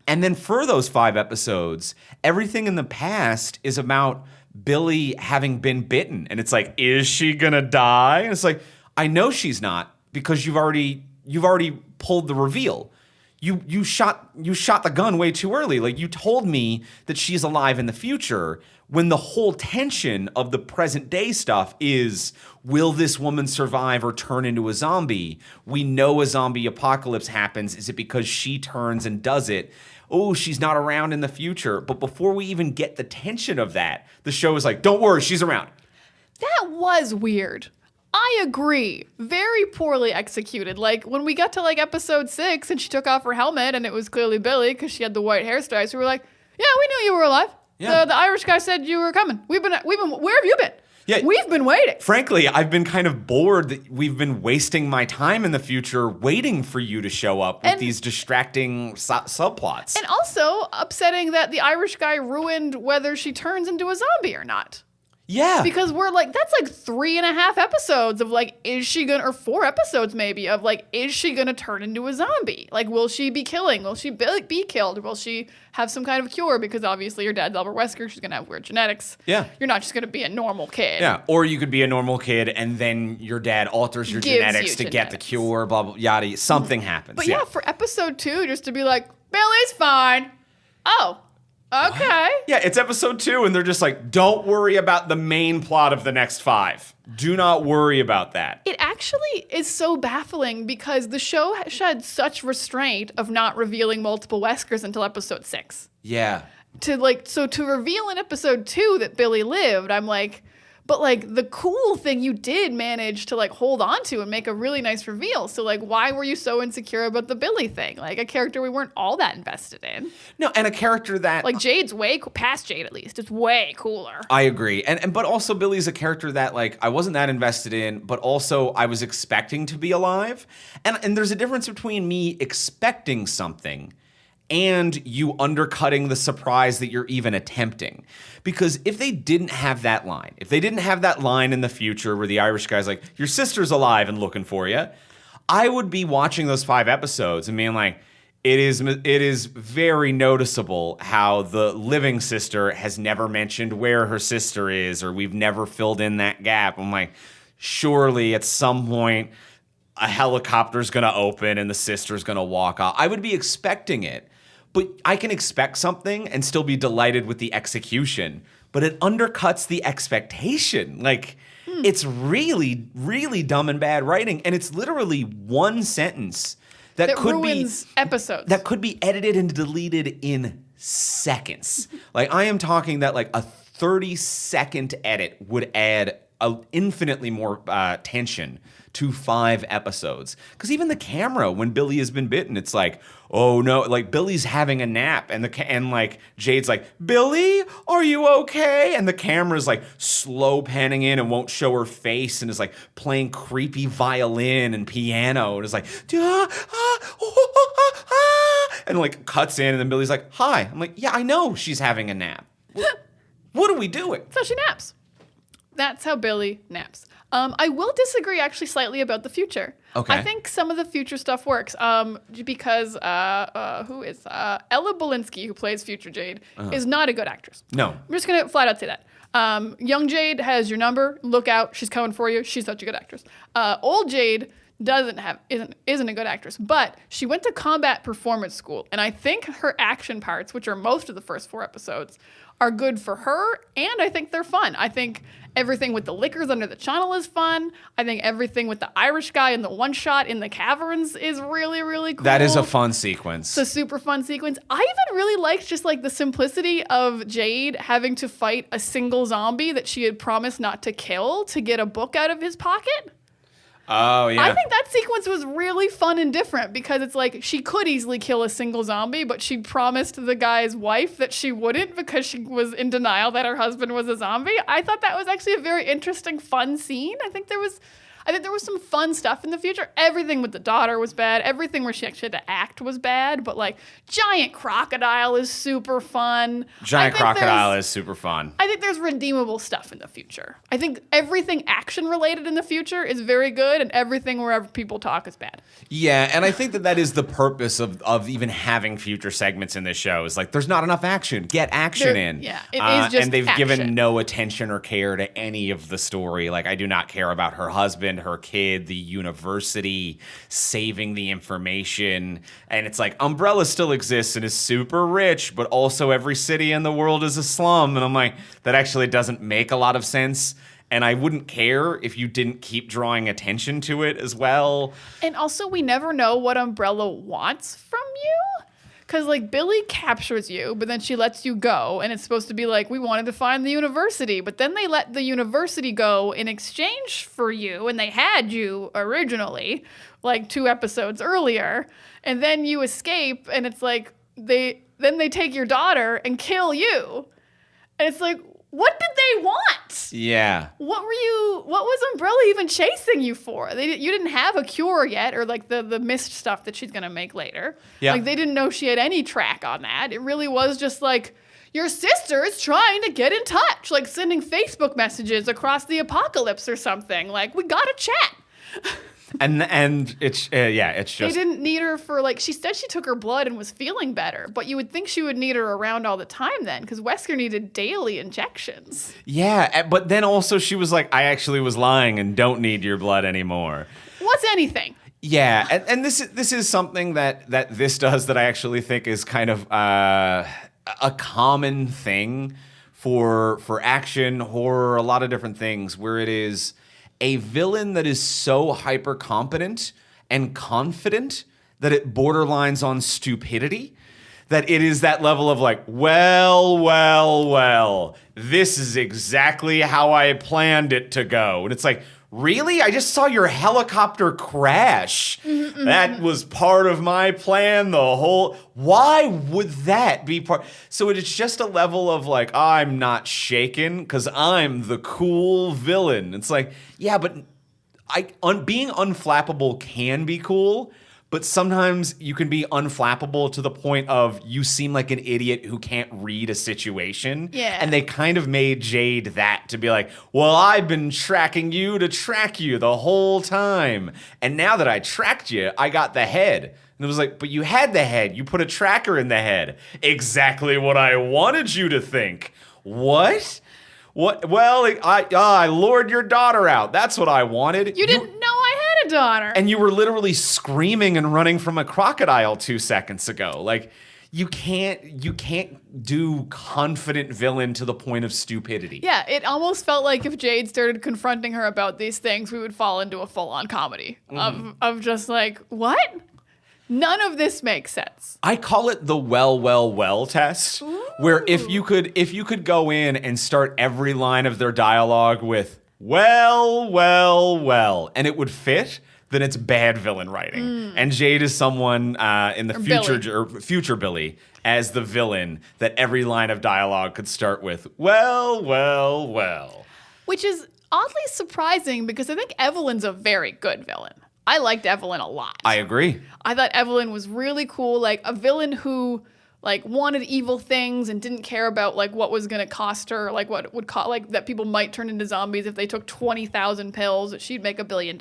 And then for those 5 episodes, everything in the past is about Billy having been bitten. And it's like, is she gonna die? And it's like, I know she's not because you've already pulled the reveal. You shot the gun way too early. Like, you told me that she's alive in the future when the whole tension of the present day stuff is, will this woman survive or turn into a zombie? We know a zombie apocalypse happens. Is it because she turns and does it? Oh, she's not around in the future. But before we even get the tension of that, the show is like, don't worry, she's around. That was weird. I agree. Very poorly executed. Like, when we got to like episode 6 and she took off her helmet and it was clearly Billy because she had the white hairstyles, we were like, yeah, we knew you were alive. Yeah. The Irish guy said you were coming. We've been. Where have you been? Yeah. We've been waiting. Frankly, I've been kind of bored that we've been wasting my time in the future waiting for you to show up with these distracting subplots. And also upsetting that the Irish guy ruined whether she turns into a zombie or not. Yeah. Because we're like, that's like 3.5 episodes of like, is she gonna, or 4 episodes maybe, of like, is she gonna turn into a zombie? Like, will she be killing? Will she be killed? Will she have some kind of cure? Because obviously your dad's Albert Wesker, she's gonna have weird genetics. Yeah. You're not just gonna be a normal kid. Yeah. Or you could be a normal kid and then your dad alters your genetics to get the cure, blah, blah, yada. Something happens. But yeah, for episode 2, just to be like, Billy's fine. Oh. Okay. What? Yeah, it's episode 2, and they're just like, don't worry about the main plot of the next 5. Do not worry about that. It actually is so baffling because the show had such restraint of not revealing multiple Weskers until episode 6. Yeah. To reveal in episode 2 that Billy lived, I'm like, but like the cool thing you did manage to like hold on to and make a really nice reveal. So like, why were you so insecure about the Billy thing? Like a character we weren't all that invested in. No, and a character that like Jade's way past Jade at least. It's way cooler. I agree. But also Billy's a character that like I wasn't that invested in, but also I was expecting to be alive. And there's a difference between me expecting something and you undercutting the surprise that you're even attempting. Because if they didn't have that line, in the future where the Irish guy's like, your sister's alive and looking for you, I would be watching those 5 episodes and being like, it is very noticeable how the living sister has never mentioned where her sister is, or we've never filled in that gap. I'm like, surely at some point a helicopter's going to open and the sister's going to walk off. I would be expecting it, but I can expect something and still be delighted with the execution, but it undercuts the expectation. Like, it's really, really dumb and bad writing, and it's literally one sentence that could ruins episodes. That could be edited and deleted in seconds. Like, I am talking that like a 30-second edit would add infinitely more tension to 5 episodes. Because even the camera, when Billy has been bitten, it's like, oh no, like Billy's having a nap, and like Jade's like, Billy, are you okay? And the camera's like slow panning in and won't show her face, and is like playing creepy violin and piano, and is like, and like cuts in, and then Billy's like, hi. I'm like, yeah, I know she's having a nap. What are we doing? So she naps. That's how Billy naps. I will disagree actually slightly about the future. Okay. I think some of the future stuff works because who is Ella Bolinsky, who plays future Jade, is not a good actress. No. I'm just going to flat out say that. Young Jade has your number. Look out. She's coming for you. She's such a good actress. Old Jade isn't a good actress, but she went to combat performance school, and I think her action parts, which are most of the first 4 episodes, are good for her, and I think they're fun. I think everything with the liquors under the channel is fun. I think everything with the Irish guy and the one shot in the caverns is really, really cool. That is a fun sequence. It's a super fun sequence. I even really liked just like the simplicity of Jade having to fight a single zombie that she had promised not to kill to get a book out of his pocket. Oh, yeah. I think that sequence was really fun and different because it's like she could easily kill a single zombie, but she promised the guy's wife that she wouldn't because she was in denial that her husband was a zombie. I thought that was actually a very interesting, fun scene. I think there was some fun stuff in the future. Everything with the daughter was bad. Everything where she actually had to act was bad. But like Giant Crocodile is super fun. Giant Crocodile is super fun. I think there's redeemable stuff in the future. I think everything action related in the future is very good, and everything wherever people talk is bad. Yeah, and I think that is the purpose of even having future segments in this show. Is like, there's not enough action. Get action in. Yeah, it is just and they've action. given no attention or care to any of the story. Like, I do not care about her husband, her kid, the university, saving the information. And it's like, Umbrella still exists and is super rich, but also every city in the world is a slum. And I'm like, that actually doesn't make a lot of sense. And I wouldn't care if you didn't keep drawing attention to it as well. And also, we never know what Umbrella wants from you. Because, like, Billy captures you, but then she lets you go. And it's supposed to be like, we wanted to find the university. But then they let the university go in exchange for you. And they had you originally, like 2 episodes earlier. And then you escape. And it's like, they take your daughter and kill you. And it's like, what did they want? Yeah. What was Umbrella even chasing you for? You didn't have a cure yet, or like the mist stuff that she's going to make later. Yeah. Like, they didn't know she had any track on that. It really was just like, your sister is trying to get in touch, like sending Facebook messages across the apocalypse or something. Like, we got to chat. And it's it's just, they didn't need her for, like, she said she took her blood and was feeling better, but you would think she would need her around all the time then, because Wesker needed daily injections. Yeah, but then also she was like, I actually was lying and don't need your blood anymore. What's anything? Yeah, and this is something that this does that I actually think is kind of a common thing for action, horror, a lot of different things, where it is a villain that is so hyper competent and confident that it borderlines on stupidity, that it is that level of like, well, this is exactly how I planned it to go. And it's like, really? I just saw your helicopter crash. That was part of my plan the whole... Why would that be part... So it's just a level of like, I'm not shaken because I'm the cool villain. It's like, yeah, but being unflappable can be cool, but sometimes you can be unflappable to the point of you seem like an idiot who can't read a situation. Yeah. And they kind of made Jade that to be like, well, I've been tracking you to track you the whole time. And now that I tracked you, I got the head. And it was like, but you had the head. You put a tracker in the head. Exactly what I wanted you to think. What? What? Well, I lured your daughter out. That's what I wanted. You didn't know I had a daughter. And you were literally screaming and running from a crocodile 2 seconds ago. Like, you can't do confident villain to the point of stupidity. Yeah, it almost felt like if Jade started confronting her about these things, we would fall into a full-on comedy of just like, what? None of this makes sense. I call it the well test, where if you could go in and start every line of their dialogue with well, and it would fit, then it's bad villain writing. And Jade is someone in the future Billy as the villain that every line of dialogue could start with well. Which is oddly surprising because I think Evelyn's a very good villain. I liked Evelyn a lot. I agree. I thought Evelyn was really cool, like a villain who like wanted evil things and didn't care about like what was going to cost her, like what it would cost, like that people might turn into zombies if they took 20,000 pills, that she'd make $1 billion.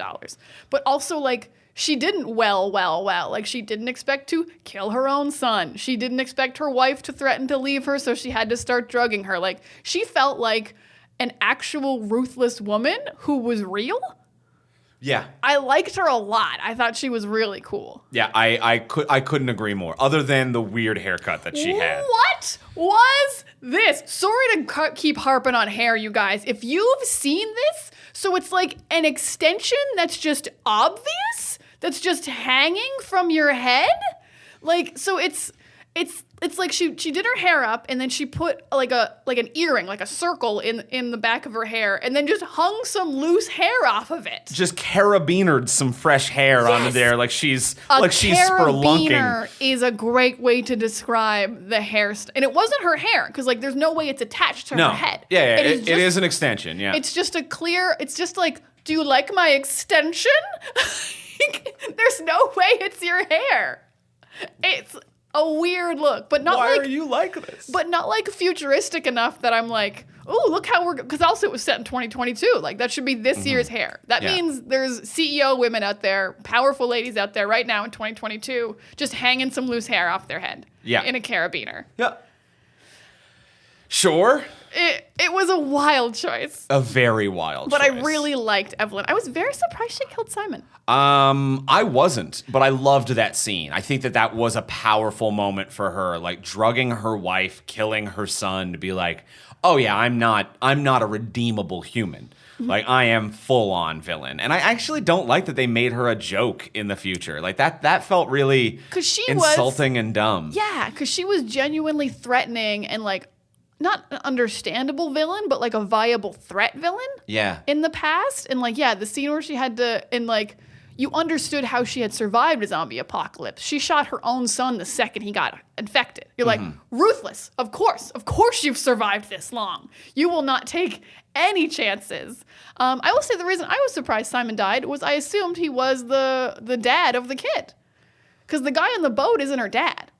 But also like she didn't well. Like she didn't expect to kill her own son. She didn't expect her wife to threaten to leave her, so she had to start drugging her. Like she felt like an actual ruthless woman who was real. Yeah. I liked her a lot. I thought she was really cool. Yeah, I couldn't agree more, other than the weird haircut that she had. What was this? Sorry to keep harping on hair, you guys. If you've seen this, so it's like an extension that's just obvious, that's just hanging from your head. Like, so it's like she did her hair up and then she put like an earring, like a circle in the back of her hair, and then just hung some loose hair off of it. Just carabinered some fresh hair onto there, like she's spelunking. Carabiner is a great way to describe the hairstyle, and it wasn't her hair because like there's no way it's attached to her head. Yeah, it is an extension. Yeah, it's just it's just like, do you like my extension? There's no way it's your hair. It's a weird look, but not Why are you like this? But not like futuristic enough that I'm like, oh, look how because also it was set in 2022. Like that should be this year's hair. That means there's CEO women out there, powerful ladies out there right now in 2022, just hanging some loose hair off their head. Yeah. In a carabiner. Yeah. Sure. It was a wild choice. A very wild choice. But I really liked Evelyn. I was very surprised she killed Simon. I wasn't, but I loved that scene. I think that was a powerful moment for her, like drugging her wife, killing her son, to be like, oh yeah, I'm not a redeemable human. Like I am full on villain. And I actually don't like that they made her a joke in the future. Like that felt really insulting and dumb. Yeah, because she was genuinely threatening and like not an understandable villain, but like a viable threat villain. Yeah. In the past. And like, yeah, the scene where she had to, and like, you understood how she had survived a zombie apocalypse. She shot her own son the second he got infected. You're like, ruthless. Of course you've survived this long. You will not take any chances. I will say the reason I was surprised Simon died was I assumed he was the dad of the kid. Because the guy on the boat isn't her dad.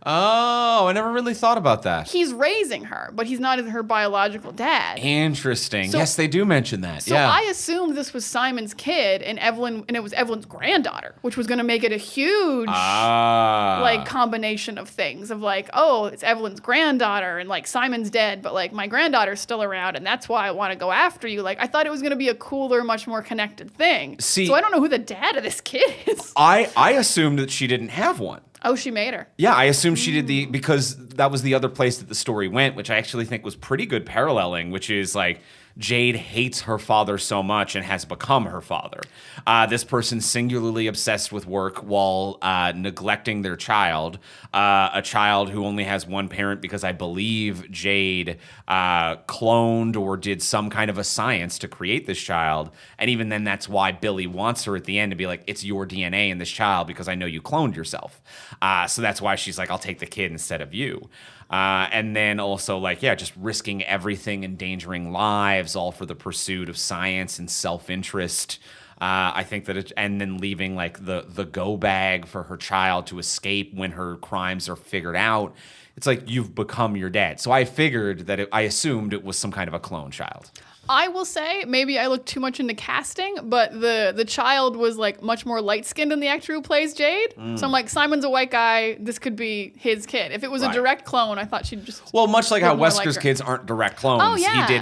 Oh, I never really thought about that. He's raising her, but he's not her biological dad. Interesting. So, yes, they do mention that. So I assumed this was Simon's kid and it was Evelyn's granddaughter, which was going to make it a huge like combination of things of like, oh, it's Evelyn's granddaughter and like Simon's dead, but like my granddaughter's still around and that's why I want to go after you. Like I thought it was going to be a cooler, much more connected thing. So I don't know who the dad of this kid is. I assumed that she didn't have one. Oh, she made her. Yeah, I assumed she did because that was the other place that the story went, which I actually think was pretty good paralleling, which is like Jade hates her father so much and has become her father. This person's singularly obsessed with work while neglecting their child, a child who only has one parent because I believe Jade cloned or did some kind of a science to create this child. And even then, that's why Billy wants her at the end to be like, it's your DNA in this child because I know you cloned yourself. So that's why she's like, I'll take the kid instead of you. And then also like, yeah, just risking everything, endangering lives, all for the pursuit of science and self-interest. I think that and then leaving like the go bag for her child to escape when her crimes are figured out. It's like you've become your dad. So I figured that I assumed it was some kind of a clone child. I will say, maybe I looked too much into casting, but the child was like much more light-skinned than the actor who plays Jade. So I'm like, Simon's a white guy. This could be his kid. If it was a direct clone, I thought she'd just much like how Wesker's like kids aren't direct clones. Oh, yeah. He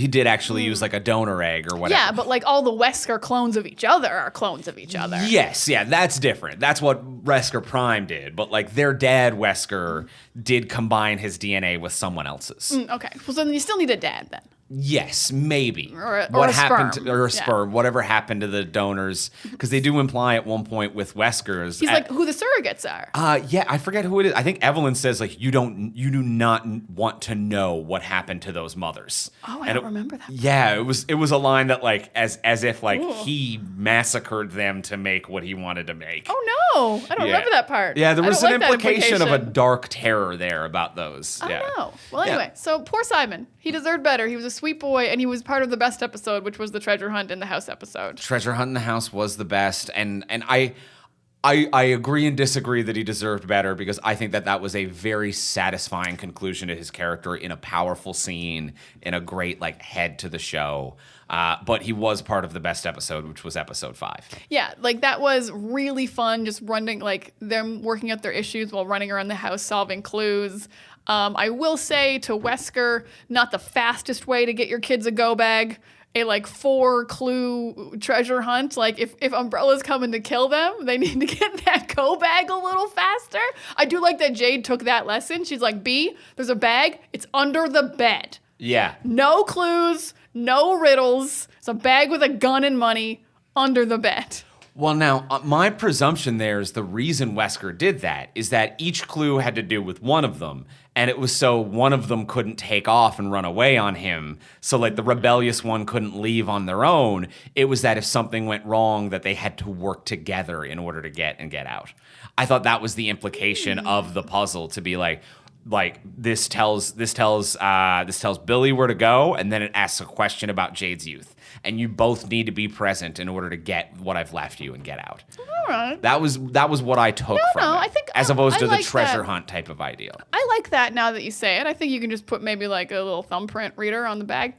did actually use like a donor egg or whatever. Yeah, but like all the Wesker clones of each other are clones of each other. Yes, yeah, that's different. That's what Wesker Prime did. But like their dad, Wesker, did combine his DNA with someone else's. Okay, well, so then you still need a dad then. Yes, maybe. Or what a happened sperm. or a sperm, whatever happened to the donors, because they do imply at one point with Wesker's. He's like who the surrogates are. Yeah, I forget who it is. I think Evelyn says like you do not want to know what happened to those mothers. Oh, I don't remember that. Yeah, it was a line that like as if like he massacred them to make what he wanted to make. Oh no, I don't remember that part. Yeah, there was an an implication of a dark terror there about those. I yeah. don't know. Well, anyway, so poor Simon. He deserved better. He was a sweet boy, and he was part of the best episode, which was the treasure hunt in the house episode. Treasure hunt in the house was the best, and I agree and disagree that he deserved better because I think that was a very satisfying conclusion to his character in a powerful scene, in a great like head to the show. But he was part of the best episode, which was episode 5. Yeah, like that was really fun, just running, like them working out their issues while running around the house solving clues. I will say to Wesker, not the fastest way to get your kids a go bag. A like 4-clue treasure hunt. Like if Umbrella's coming to kill them, they need to get that go bag a little faster. I do like that Jade took that lesson. She's like, B, there's a bag. It's under the bed. Yeah. No clues, no riddles. It's a bag with a gun and money under the bed. Well, now, my presumption there is the reason Wesker did that is that each clue had to do with one of them, and it was so one of them couldn't take off and run away on him, so like the rebellious one couldn't leave on their own. It was that if something went wrong, that they had to work together in order to get out. I thought that was the implication of the puzzle, to be like this tells Billy where to go, and then it asks a question about Jade's youth. And you both need to be present in order to get what I've left you and get out. All right. That was what I took from it. I think as opposed I to like the treasure that. hunt type of ideal. I like that now that you say it. I think you can just put maybe like a little thumbprint reader on the bag.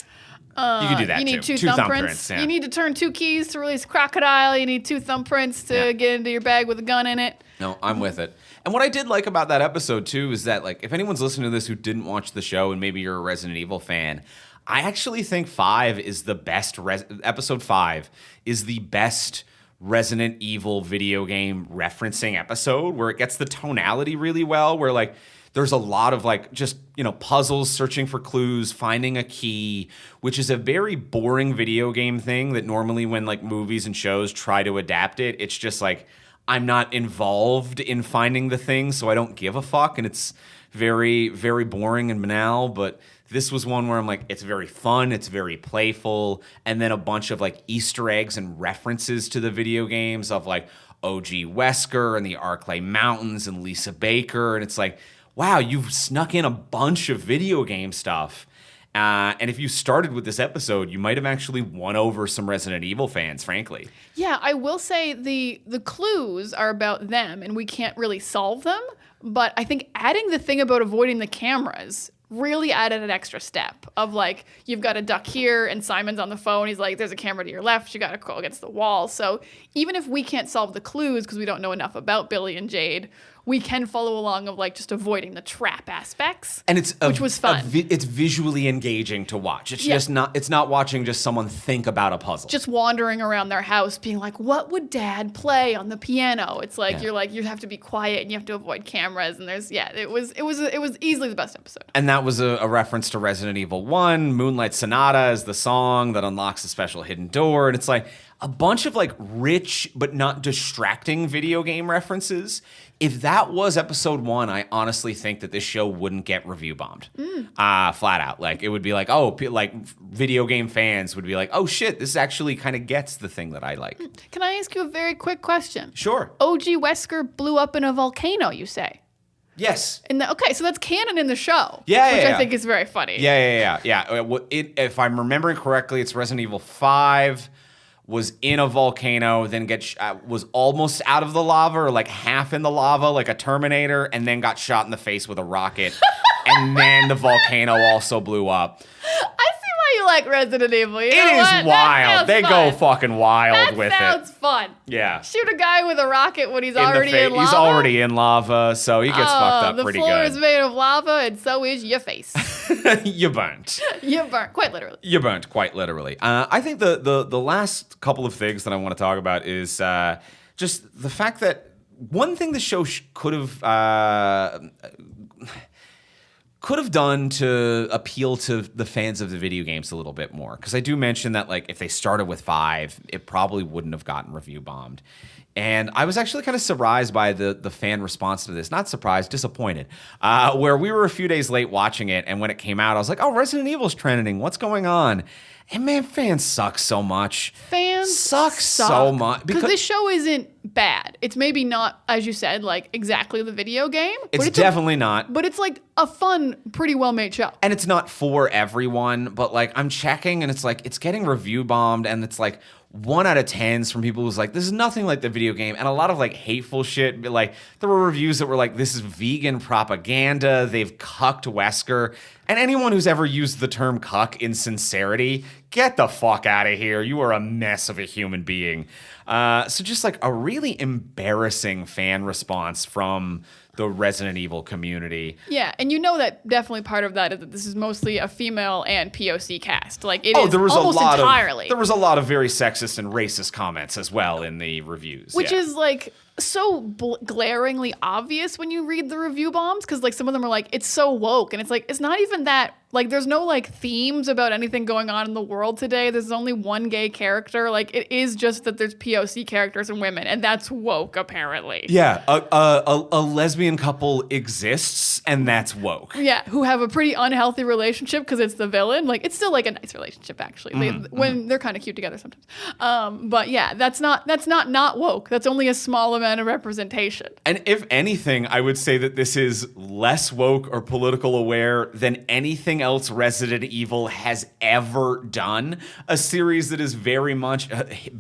You can do that You need too. two thumbprints. Yeah. You need to turn 2 keys to release crocodile. You need 2 thumbprints to get into your bag with a gun in it. No, I'm with it. And what I did like about that episode too is that like if anyone's listening to this who didn't watch the show and maybe you're a Resident Evil fan, I actually think 5 is the best. Episode 5 is the best Resident Evil video game referencing episode, where it gets the tonality really well, where like there's a lot of like just, puzzles, searching for clues, finding a key, which is a very boring video game thing that normally when like movies and shows try to adapt it, it's just like I'm not involved in finding the thing, so I don't give a fuck, and it's very, very boring and banal. But this was one where I'm like, it's very fun, it's very playful, and then a bunch of like Easter eggs and references to the video games of like OG Wesker and the Arklay Mountains and Lisa Baker, and it's like, wow, you've snuck in a bunch of video game stuff. And if you started with this episode, you might have actually won over some Resident Evil fans, frankly. Yeah, I will say the clues are about them, and we can't really solve them. But I think adding the thing about avoiding the cameras really added an extra step of like, you've got to duck here, and Simon's on the phone. He's like, there's a camera to your left. You got to go against the wall. So even if we can't solve the clues because we don't know enough about Billy and Jade, we can follow along of like just avoiding the trap aspects, and which was fun. It's visually engaging to watch. It's just not. It's not watching just someone think about a puzzle. Just wandering around their house, being like, "What would Dad play on the piano?" It's like you have to be quiet and you have to avoid cameras. And it was easily the best episode. And that was a reference to Resident Evil 1. Moonlight Sonata is the song that unlocks a special hidden door, and it's like a bunch of like rich but not distracting video game references. If that was episode 1, I honestly think that this show wouldn't get review bombed. Flat out. Like it would be like, like video game fans would be like, oh shit, this actually kind of gets the thing that I like. Can I ask you a very quick question? Sure. OG Wesker blew up in a volcano, you say? Yes. Okay, so that's canon in the show. Which I think is very funny. Yeah. If I'm remembering correctly, it's Resident Evil 5. was in a volcano, then was almost out of the lava or like half in the lava, like a Terminator, and then got shot in the face with a rocket. And then the volcano also blew up. I see why you like Resident Evil. You know It what? is wild. They fun. go fucking wild with it. That sounds fun. Yeah. Shoot a guy with a rocket when he's already in lava. He's already in lava, so he gets fucked up pretty good. The floor is made of lava, and so is your face. You burnt. You burnt, quite literally. You burnt, quite literally. I think the last couple of things that I want to talk about is just the fact that one thing the show could have done to appeal to the fans of the video games a little bit more. Because I do mention that, like, if they started with 5, it probably wouldn't have gotten review bombed. And I was actually kind of surprised by the fan response to this. Not surprised, disappointed. Where we were a few days late watching it, and when it came out, I was like, oh, Resident Evil's trending. What's going on? And man, fans suck so much. Fans suck so much. Because this show isn't bad. It's maybe not, as you said, like exactly the video game. It's definitely not. But it's like a fun, pretty well-made show. And it's not for everyone, but like I'm checking and it's like it's getting review bombed and it's like 1 out of 10s from people who's like, this is nothing like the video game. And a lot of like hateful shit. Like there were reviews that were like, this is vegan propaganda. They've cucked Wesker. And anyone who's ever used the term cuck in sincerity, get the fuck out of here. You are a mess of a human being. So just like a really embarrassing fan response from the Resident Evil community. Yeah, and you know that definitely part of that is that this is mostly a female and POC cast. Like it is almost entirely. There was a lot of very sexist and racist comments as well in the reviews. Which is like so glaringly obvious when you read the review bombs, because like some of them are like, it's so woke, and it's like, it's not even that. Like there's no like themes about anything going on in the world today. There's only one gay character. Like it is just that there's POC characters and women, and that's woke apparently. Yeah, a lesbian couple exists, and that's woke. Yeah, who have a pretty unhealthy relationship because it's the villain. Like it's still like a nice relationship actually. When they're kind of cute together sometimes. But yeah, that's not woke. That's only a small amount of representation. And if anything, I would say that this is less woke or political aware than anything else Resident Evil has ever done. A series that has very much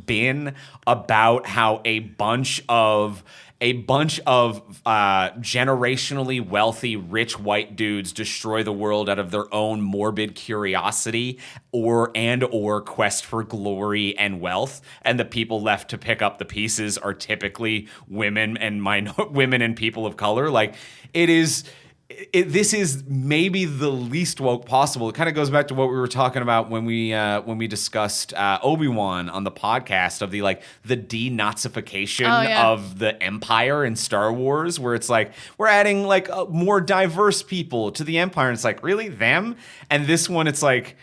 been about how a bunch of generationally wealthy rich white dudes destroy the world out of their own morbid curiosity or quest for glory and wealth, and the people left to pick up the pieces are typically women and people of color. Like this is maybe the least woke possible. It kind of goes back to what we were talking about when we discussed Obi-Wan on the podcast of the denazification of the Empire in Star Wars, where it's like we're adding like more diverse people to the Empire, and it's like, really, them? And this one, it's like,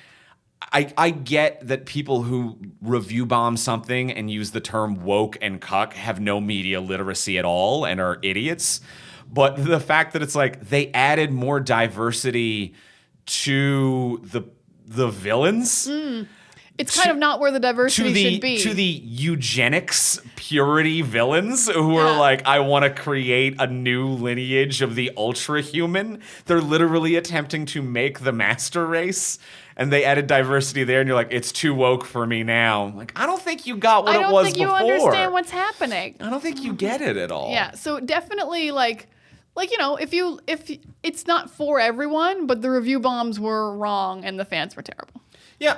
I get that people who review bomb something and use the term woke and cuck have no media literacy at all and are idiots. But the fact that it's like they added more diversity to the villains. It's kind of not where the diversity should be. To the eugenics purity villains who are like, I want to create a new lineage of the ultra human. They're literally attempting to make the master race. And they added diversity there, and you're like, it's too woke for me now. Like, I don't think you got what it was before. I don't think you understand what's happening. I don't think you get it at all. Yeah, so definitely like you know, if it's not for everyone, but the review bombs were wrong and the fans were terrible. Yeah,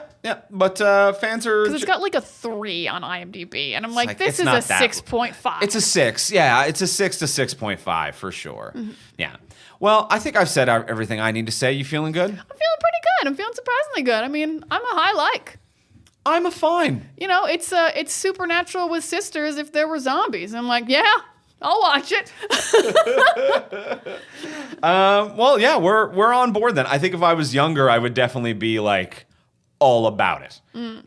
but fans are... Because it's got like a 3 on IMDb, and I'm like, this is a 6.5. It's a 6, yeah. It's a 6 to 6.5 for sure. Mm-hmm. Yeah. Well, I think I've said everything I need to say. You feeling good? I'm feeling pretty good. I'm feeling surprisingly good. I mean, I'm a high like. I'm a fine. You know, it's supernatural with sisters if there were zombies. I'm like, yeah, I'll watch it. Well, yeah, we're on board then. I think if I was younger, I would definitely be like all about it.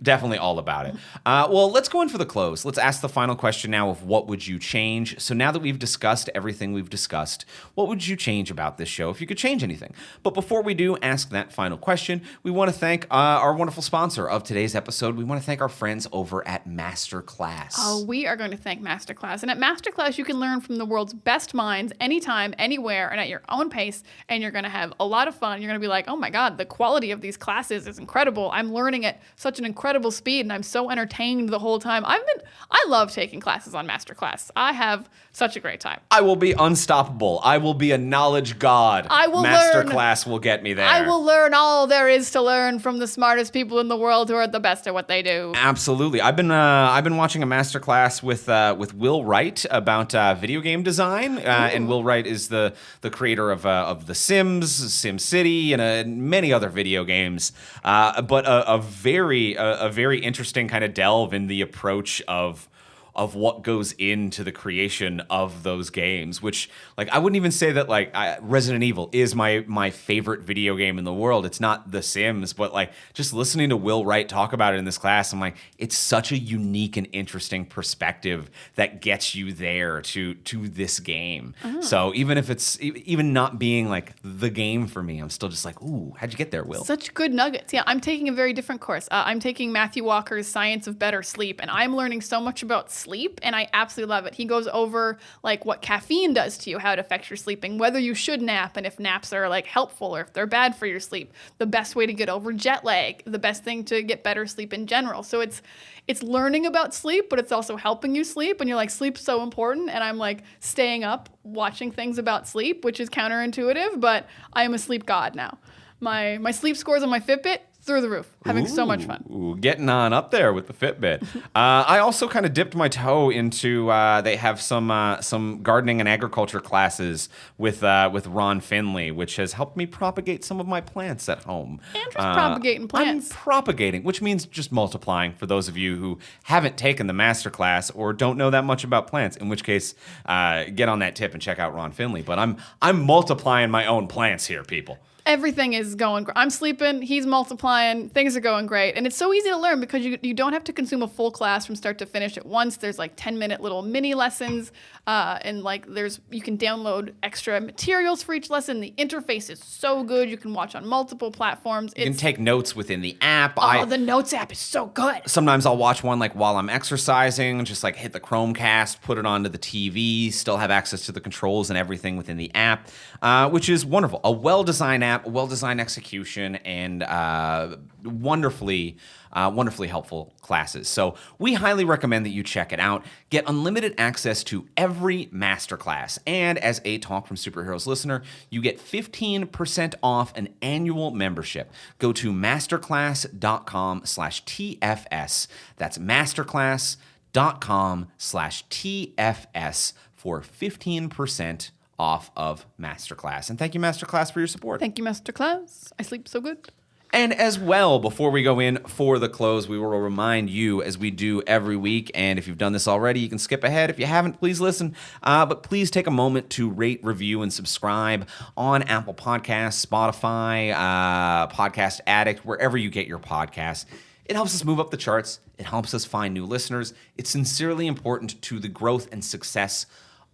Definitely all about it. Well, let's go in for the close. Let's ask the final question now of what would you change? So now that we've discussed everything we've discussed, what would you change about this show if you could change anything? But before we do ask that final question, we want to thank our wonderful sponsor of today's episode. We want to thank our friends over at Masterclass. Oh, we are going to thank Masterclass. And at Masterclass, you can learn from the world's best minds anytime, anywhere, and at your own pace. And you're going to have a lot of fun. You're going to be like, oh my God, the quality of these classes is incredible. I'm learning at such an incredible speed, and I'm so entertained the whole time. I love taking classes on Masterclass. I have such a great time. I will be unstoppable. I will be a knowledge god. I will Masterclass will get me there. I will learn all there is to learn from the smartest people in the world who are the best at what they do. Absolutely. I've been watching a masterclass with Will Wright about video game design, and Will Wright is the creator of The Sims, SimCity, and many other video games. But a very interesting kind of delve in the approach of what goes into the creation of those games, which, like, I wouldn't even say that, like, Resident Evil is my favorite video game in the world. It's not The Sims, but, like, just listening to Will Wright talk about it in this class, I'm like, it's such a unique and interesting perspective that gets you there to this game. So even if it's even not being, like, the game for me, I'm still just like, ooh, how'd you get there, Will? Such good nuggets. Yeah, I'm taking a very different course. I'm taking Matthew Walker's Science of Better Sleep, and I'm learning so much about sleep, and I absolutely love it. He goes over, like, what caffeine does to you, how it affects your sleeping, whether you should nap, and if naps are, like, helpful or if they're bad for your sleep, the best way to get over jet lag, the best thing to get better sleep in general. So it's learning about sleep, but it's also helping you sleep, and you're like, sleep's so important, and I'm, like, staying up watching things about sleep, which is counterintuitive, but I am a sleep god now. My sleep scores on my Fitbit, through the roof. Having so much fun. Ooh, getting on up there with the Fitbit. I also kind of dipped my toe into. They have some gardening and agriculture classes with Ron Finley, which has helped me propagate some of my plants at home. Andrew's propagating plants. I'm propagating, which means just multiplying. For those of you who haven't taken the masterclass or don't know that much about plants, in which case, get on that tip and check out Ron Finley. But I'm multiplying my own plants here, people. Everything is going great. I'm sleeping, he's multiplying, things are going great. And it's so easy to learn because you don't have to consume a full class from start to finish at once. There's like 10-minute little mini lessons, and like you can download extra materials for each lesson. The interface is so good. You can watch on multiple platforms. You can take notes within the app. The Notes app is so good. Sometimes I'll watch one like while I'm exercising, just like hit the Chromecast, put it onto the TV, still have access to the controls and everything within the app, which is wonderful. A well-designed app, well-designed execution, and wonderfully helpful classes. So we highly recommend that you check it out. Get unlimited access to every masterclass. And as a Talk from Superheroes listener, you get 15% off an annual membership. Go to masterclass.com/TFS. That's masterclass.com/TFS for 15% off of Masterclass. And thank you, Masterclass, for your support. Thank you, Masterclass. I sleep so good. And as well, before we go in for the close, we will remind you, as we do every week, and if you've done this already, you can skip ahead. If you haven't, please listen. But please take a moment to rate, review, and subscribe on Apple Podcasts, Spotify, Podcast Addict, wherever you get your podcasts. It helps us move up the charts. It helps us find new listeners. It's sincerely important to the growth and success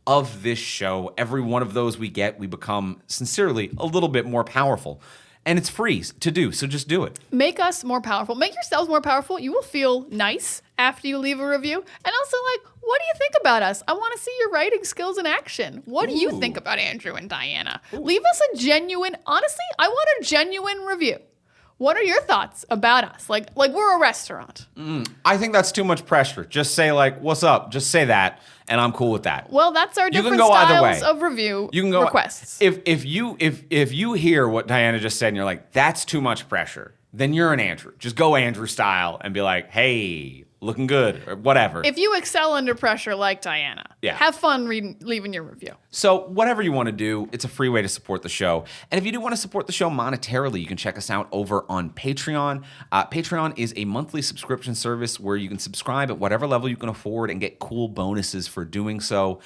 of this show. Every one of those we get, we become sincerely a little bit more powerful. And it's free to do, so just do it. Make us more powerful. Make yourselves more powerful. You will feel nice after you leave a review. And also, like, what do you think about us? I want to see your writing skills in action. What do you think about Andrew and Diana? Leave us a genuine, honestly, I want a genuine review. What are your thoughts about us? Like we're a restaurant. I think that's too much pressure. Just say, like, what's up? Just say that, and I'm cool with that. Well, that's our different styles of review requests. If you hear what Diana just said and you're like, that's too much pressure, then you're an Andrew. Just go Andrew style and be like, hey, looking good, or whatever. If you excel under pressure like Diana, have fun leaving your review. So whatever you want to do, it's a free way to support the show. And if you do want to support the show monetarily, you can check us out over on Patreon. Patreon is a monthly subscription service where you can subscribe at whatever level you can afford and get cool bonuses for doing so.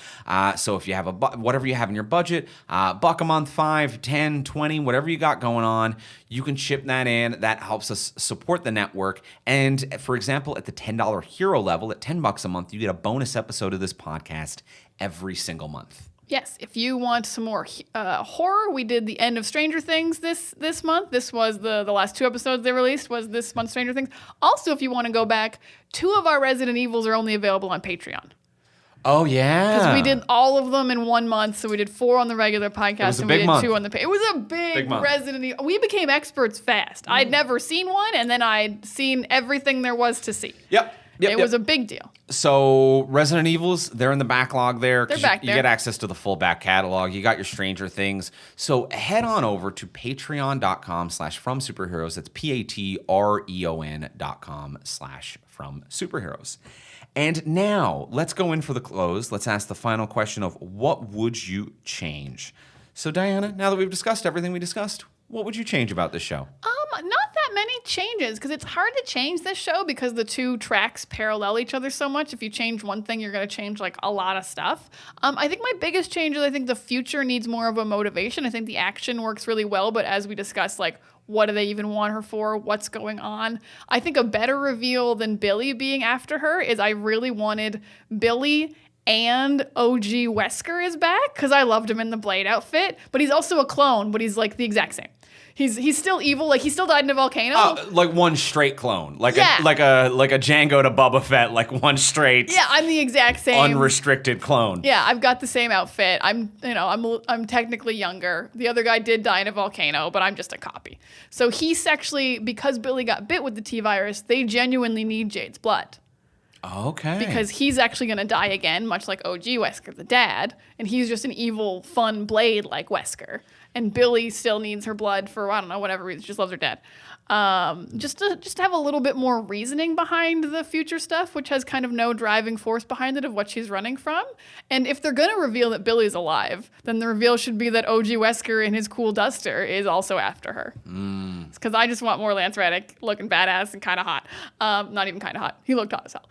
So if you have whatever you have in your budget, $1 a month, $5, $10, $20, whatever you got going on, you can chip that in. That helps us support the network. And for example, at the $10 hero level, at $10 a month, you get a bonus episode of this podcast every single month. Yes, if you want some more horror, we did the end of Stranger Things this month. This was the last 2 episodes they released was this month's Stranger Things. Also, if you want to go back, 2 of our Resident Evils are only available on Patreon. Oh, yeah. Because we did all of them in 1 month. So we did 4 on the regular podcast and we did month. 2 on the... It was a big Resident Evil. We became experts fast. I'd never seen one, and then I'd seen everything there was to see. Yep. It was a big deal. So Resident Evils, they're in the backlog there. They're back there. You get access to the full back catalog. You got your Stranger Things. So head on over to patreon.com/fromsuperheroes. That's patreon.com/fromsuperheroes. And now let's go in for the close. Let's ask the final question of what would you change? So Diana, now that we've discussed everything we discussed, what would you change about this show? Not that many changes, because it's hard to change this show because the 2 tracks parallel each other so much. If you change one thing, you're going to change like a lot of stuff. I think my biggest change is I think the future needs more of a motivation. I think the action works really well, but as we discussed, like, what do they even want her for? What's going on? I think a better reveal than Billy being after her is I really wanted Billy and OG Wesker is back, because I loved him in the Blade outfit, but he's also a clone, but he's like the exact same. He's still evil. Like, he still died in a volcano. Like one straight clone, like a Django to Boba Fett, like one straight. Yeah, I'm the exact same unrestricted clone. Yeah, I've got the same outfit. I'm technically younger. The other guy did die in a volcano, but I'm just a copy. So he's actually, because Billy got bit with the T virus, they genuinely need Jade's blood. Okay. Because he's actually going to die again, much like OG Wesker, the dad, and he's just an evil, fun Blade like Wesker. And Billy still needs her blood for, I don't know, whatever reason. She just loves her dad. Just to have a little bit more reasoning behind the future stuff, which has kind of no driving force behind it of what she's running from. And if they're going to reveal that Billy's alive, then the reveal should be that OG Wesker in his cool duster is also after her. Because I just want more Lance Reddick looking badass and kind of hot. Not even kind of hot. He looked hot as hell.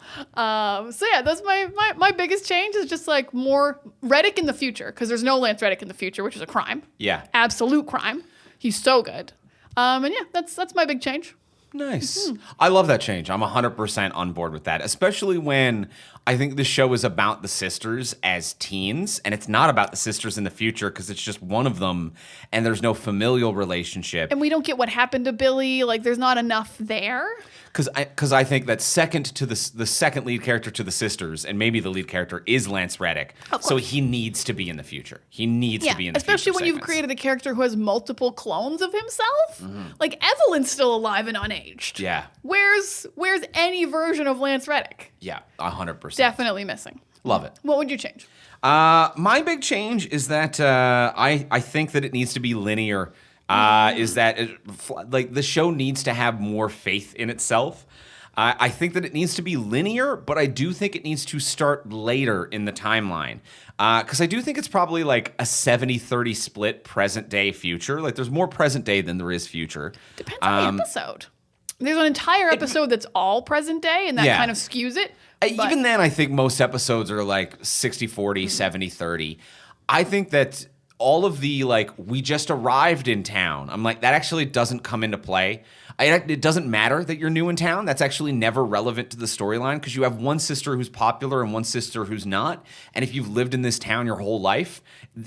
So yeah, that's my biggest change is just like more Reddick in the future, because there's no Lance Reddick in the future, which is a crime. Yeah. Absolute crime. He's so good. And yeah, that's my big change. Nice. I love that change. I'm 100% on board with that, especially when I think the show is about the sisters as teens, and it's not about the sisters in the future because it's just one of them, and there's no relationship. And we don't get what happened to Billy. Like, there's not enough there. Because I think that second to the second lead character to the sisters, and maybe the lead character, is Lance Reddick. So he needs to be in the future. He needs to be in the future. Especially when you've created a character who has multiple clones of himself. Like, Evelyn's still alive and unaged. Yeah. Where's any version of Lance Reddick? Yeah, 100%. Definitely missing. Love it. What would you change? My big change is that I think that it needs to be linear. Is that like the show needs to have more faith in itself. I think that it needs to be linear, but I do think it needs to start later in the timeline. Because I do think it's probably like a 70-30 split present day future. Like, there's more present day than there is future. Depends on the episode. There's an entire episode that's all present day, and that kind of skews it. Even then, I think most episodes are like 60-40, 70-30. I think that all of the, like, we just arrived in town, I'm like, that actually doesn't come into play. It doesn't matter that you're new in town. That's actually never relevant to the storyline, because you have one sister who's popular and one sister who's not. And if you've lived in this town your whole life,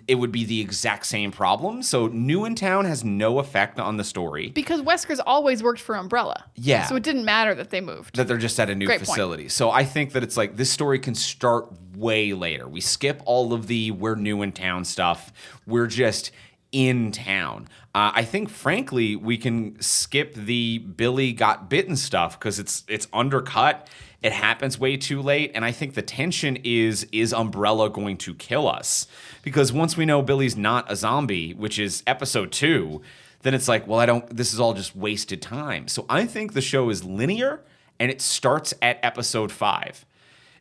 it would be the exact same problem. So new in town has no effect on the story. Because Wesker's always worked for Umbrella. Yeah. So it didn't matter that they moved. That they're just at a new facility. So I think that it's like this story can start way later. We skip all of the we're new in town stuff. We're just in town. I think, frankly, we can skip the Billy got bitten stuff because it's undercut. It happens way too late. And I think the tension is Umbrella going to kill us? Because once we know Billy's not a zombie, which is episode 2, then it's like, well, this is all just wasted time. So I think the show is linear, and it starts at episode 5.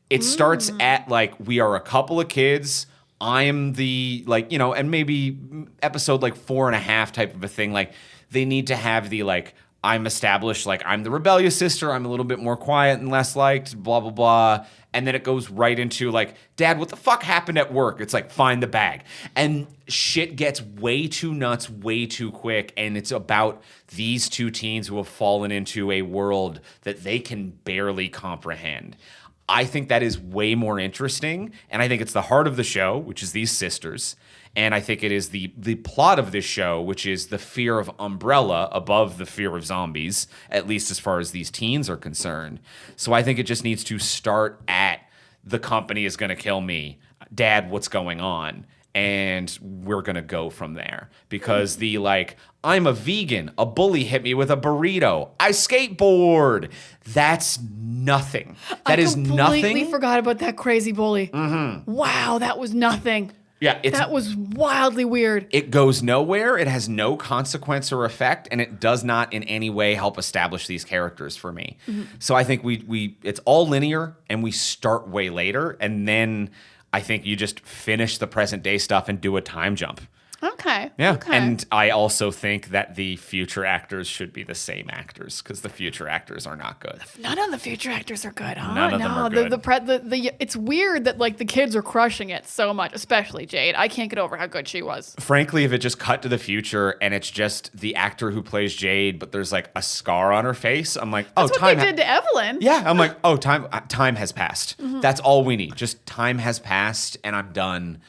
It starts at, like, we are a couple of kids. I am the, like, and maybe episode like 4.5 type of a thing. Like, they need to have the, like, I'm established, like, I'm the rebellious sister. I'm a little bit more quiet and less liked, blah, blah, blah. And then it goes right into, like, Dad, what the fuck happened at work? It's like, find the bag. And shit gets way too nuts, way too quick. And it's about these two teens who have fallen into a world that they can barely comprehend. I think that is way more interesting, and I think it's the heart of the show, which is these sisters, and I think it is the plot of this show, which is the fear of Umbrella above the fear of zombies, at least as far as these teens are concerned. So I think it just needs to start at the company is going to kill me. Dad, what's going on? And we're going to go from there. Because the like, I'm a vegan, a bully hit me with a burrito, I skateboard. That's nothing. That is nothing. I completely forgot about that crazy bully. Mm-hmm. Wow, that was nothing. Yeah, that was wildly weird. It goes nowhere. It has no consequence or effect, and it does not in any way help establish these characters for me. Mm-hmm. So I think we it's all linear, and we start way later, and then I think you just finish the present day stuff and do a time jump. Okay. Yeah. Okay. And I also think that the future actors should be the same actors because the future actors are not good. None of the future actors are good, huh? None of them are good. It's weird that like the kids are crushing it so much, especially Jade. I can't get over how good she was. Frankly, if it just cut to the future and it's just the actor who plays Jade, but there's like a scar on her face, I'm like, oh, That's what they did to Evelyn. Yeah, I'm like, oh, time has passed. Mm-hmm. That's all we need. Just time has passed, and I'm done.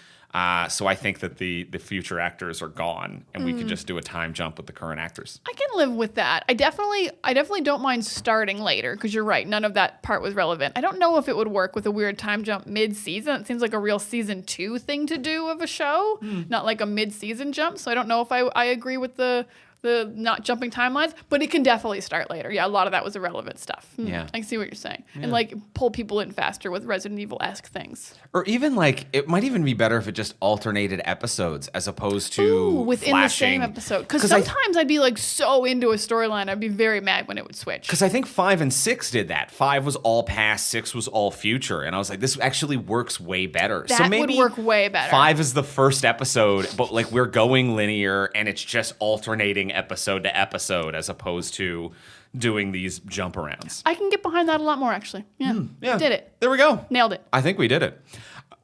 So I think that the future actors are gone, and we can just do a time jump with the current actors. I can live with that. I definitely don't mind starting later because you're right. None of that part was relevant. I don't know if it would work with a weird time jump mid-season. It seems like a real season 2 thing to do of a show, not like a mid-season jump. So I don't know if I agree with the not jumping timelines, but it can definitely start later. Yeah, a lot of that was irrelevant stuff. Yeah. I can see what you're saying. Yeah. And like pull people in faster with Resident Evil-esque things. Or even like, it might even be better if it just alternated episodes as opposed to within flashing. the same episode. Because sometimes I'd be like so into a storyline, I'd be very mad when it would switch. Because I think 5 and 6 did that. 5 was all past, 6 was all future. And I was like, this actually works way better. That would work way better. 5 is the first episode, but like we're going linear and it's just alternating episode to episode as opposed to doing these jump arounds. I can get behind that a lot more, actually. Yeah. Did it. There we go. Nailed it. I think we did it.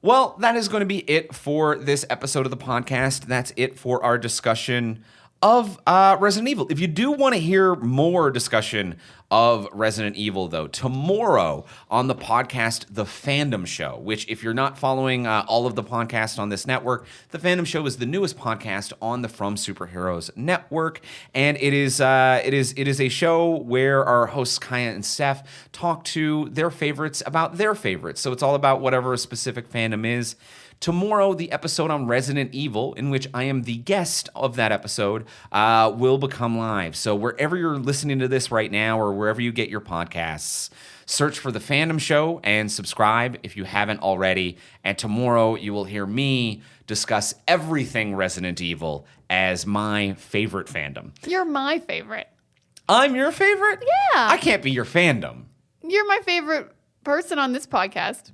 Well, that is going to be it for this episode of the podcast. That's it for our discussion of Resident Evil. If you do want to hear more discussion of Resident Evil, though, tomorrow on the podcast, The Fandom Show, which if you're not following all of the podcasts on this network, The Fandom Show is the newest podcast on the From Superheroes network, and it is a show where our hosts Kaya and Steph talk to their favorites about their favorites. So it's all about whatever a specific fandom is. Tomorrow, the episode on Resident Evil, in which I am the guest of that episode, will become live. So wherever you're listening to this right now or wherever you get your podcasts, search for The Fandom Show and subscribe if you haven't already. And tomorrow, you will hear me discuss everything Resident Evil as my favorite fandom. You're my favorite. I'm your favorite? Yeah. I can't be your fandom. You're my favorite person on this podcast.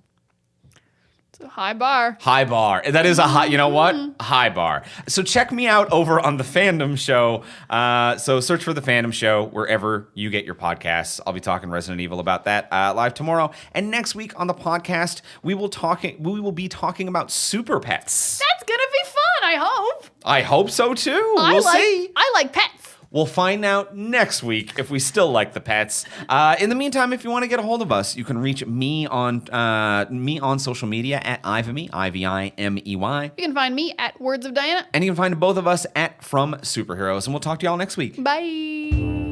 It's a high bar. High bar. That is a high, you know what? High bar. So check me out over on The Fandom Show. So search for The Fandom Show wherever you get your podcasts. I'll be talking Resident Evil about that live tomorrow. And next week on the podcast, we will be talking about super pets. That's going to be fun, I hope. I hope so too. We'll see. I like pets. We'll find out next week if we still like the pets. In the meantime, if you want to get a hold of us, you can reach me on social media at Ivimey, Ivimey. You can find me at Words of Diana. And you can find both of us at From Superheroes. And we'll talk to y'all next week. Bye.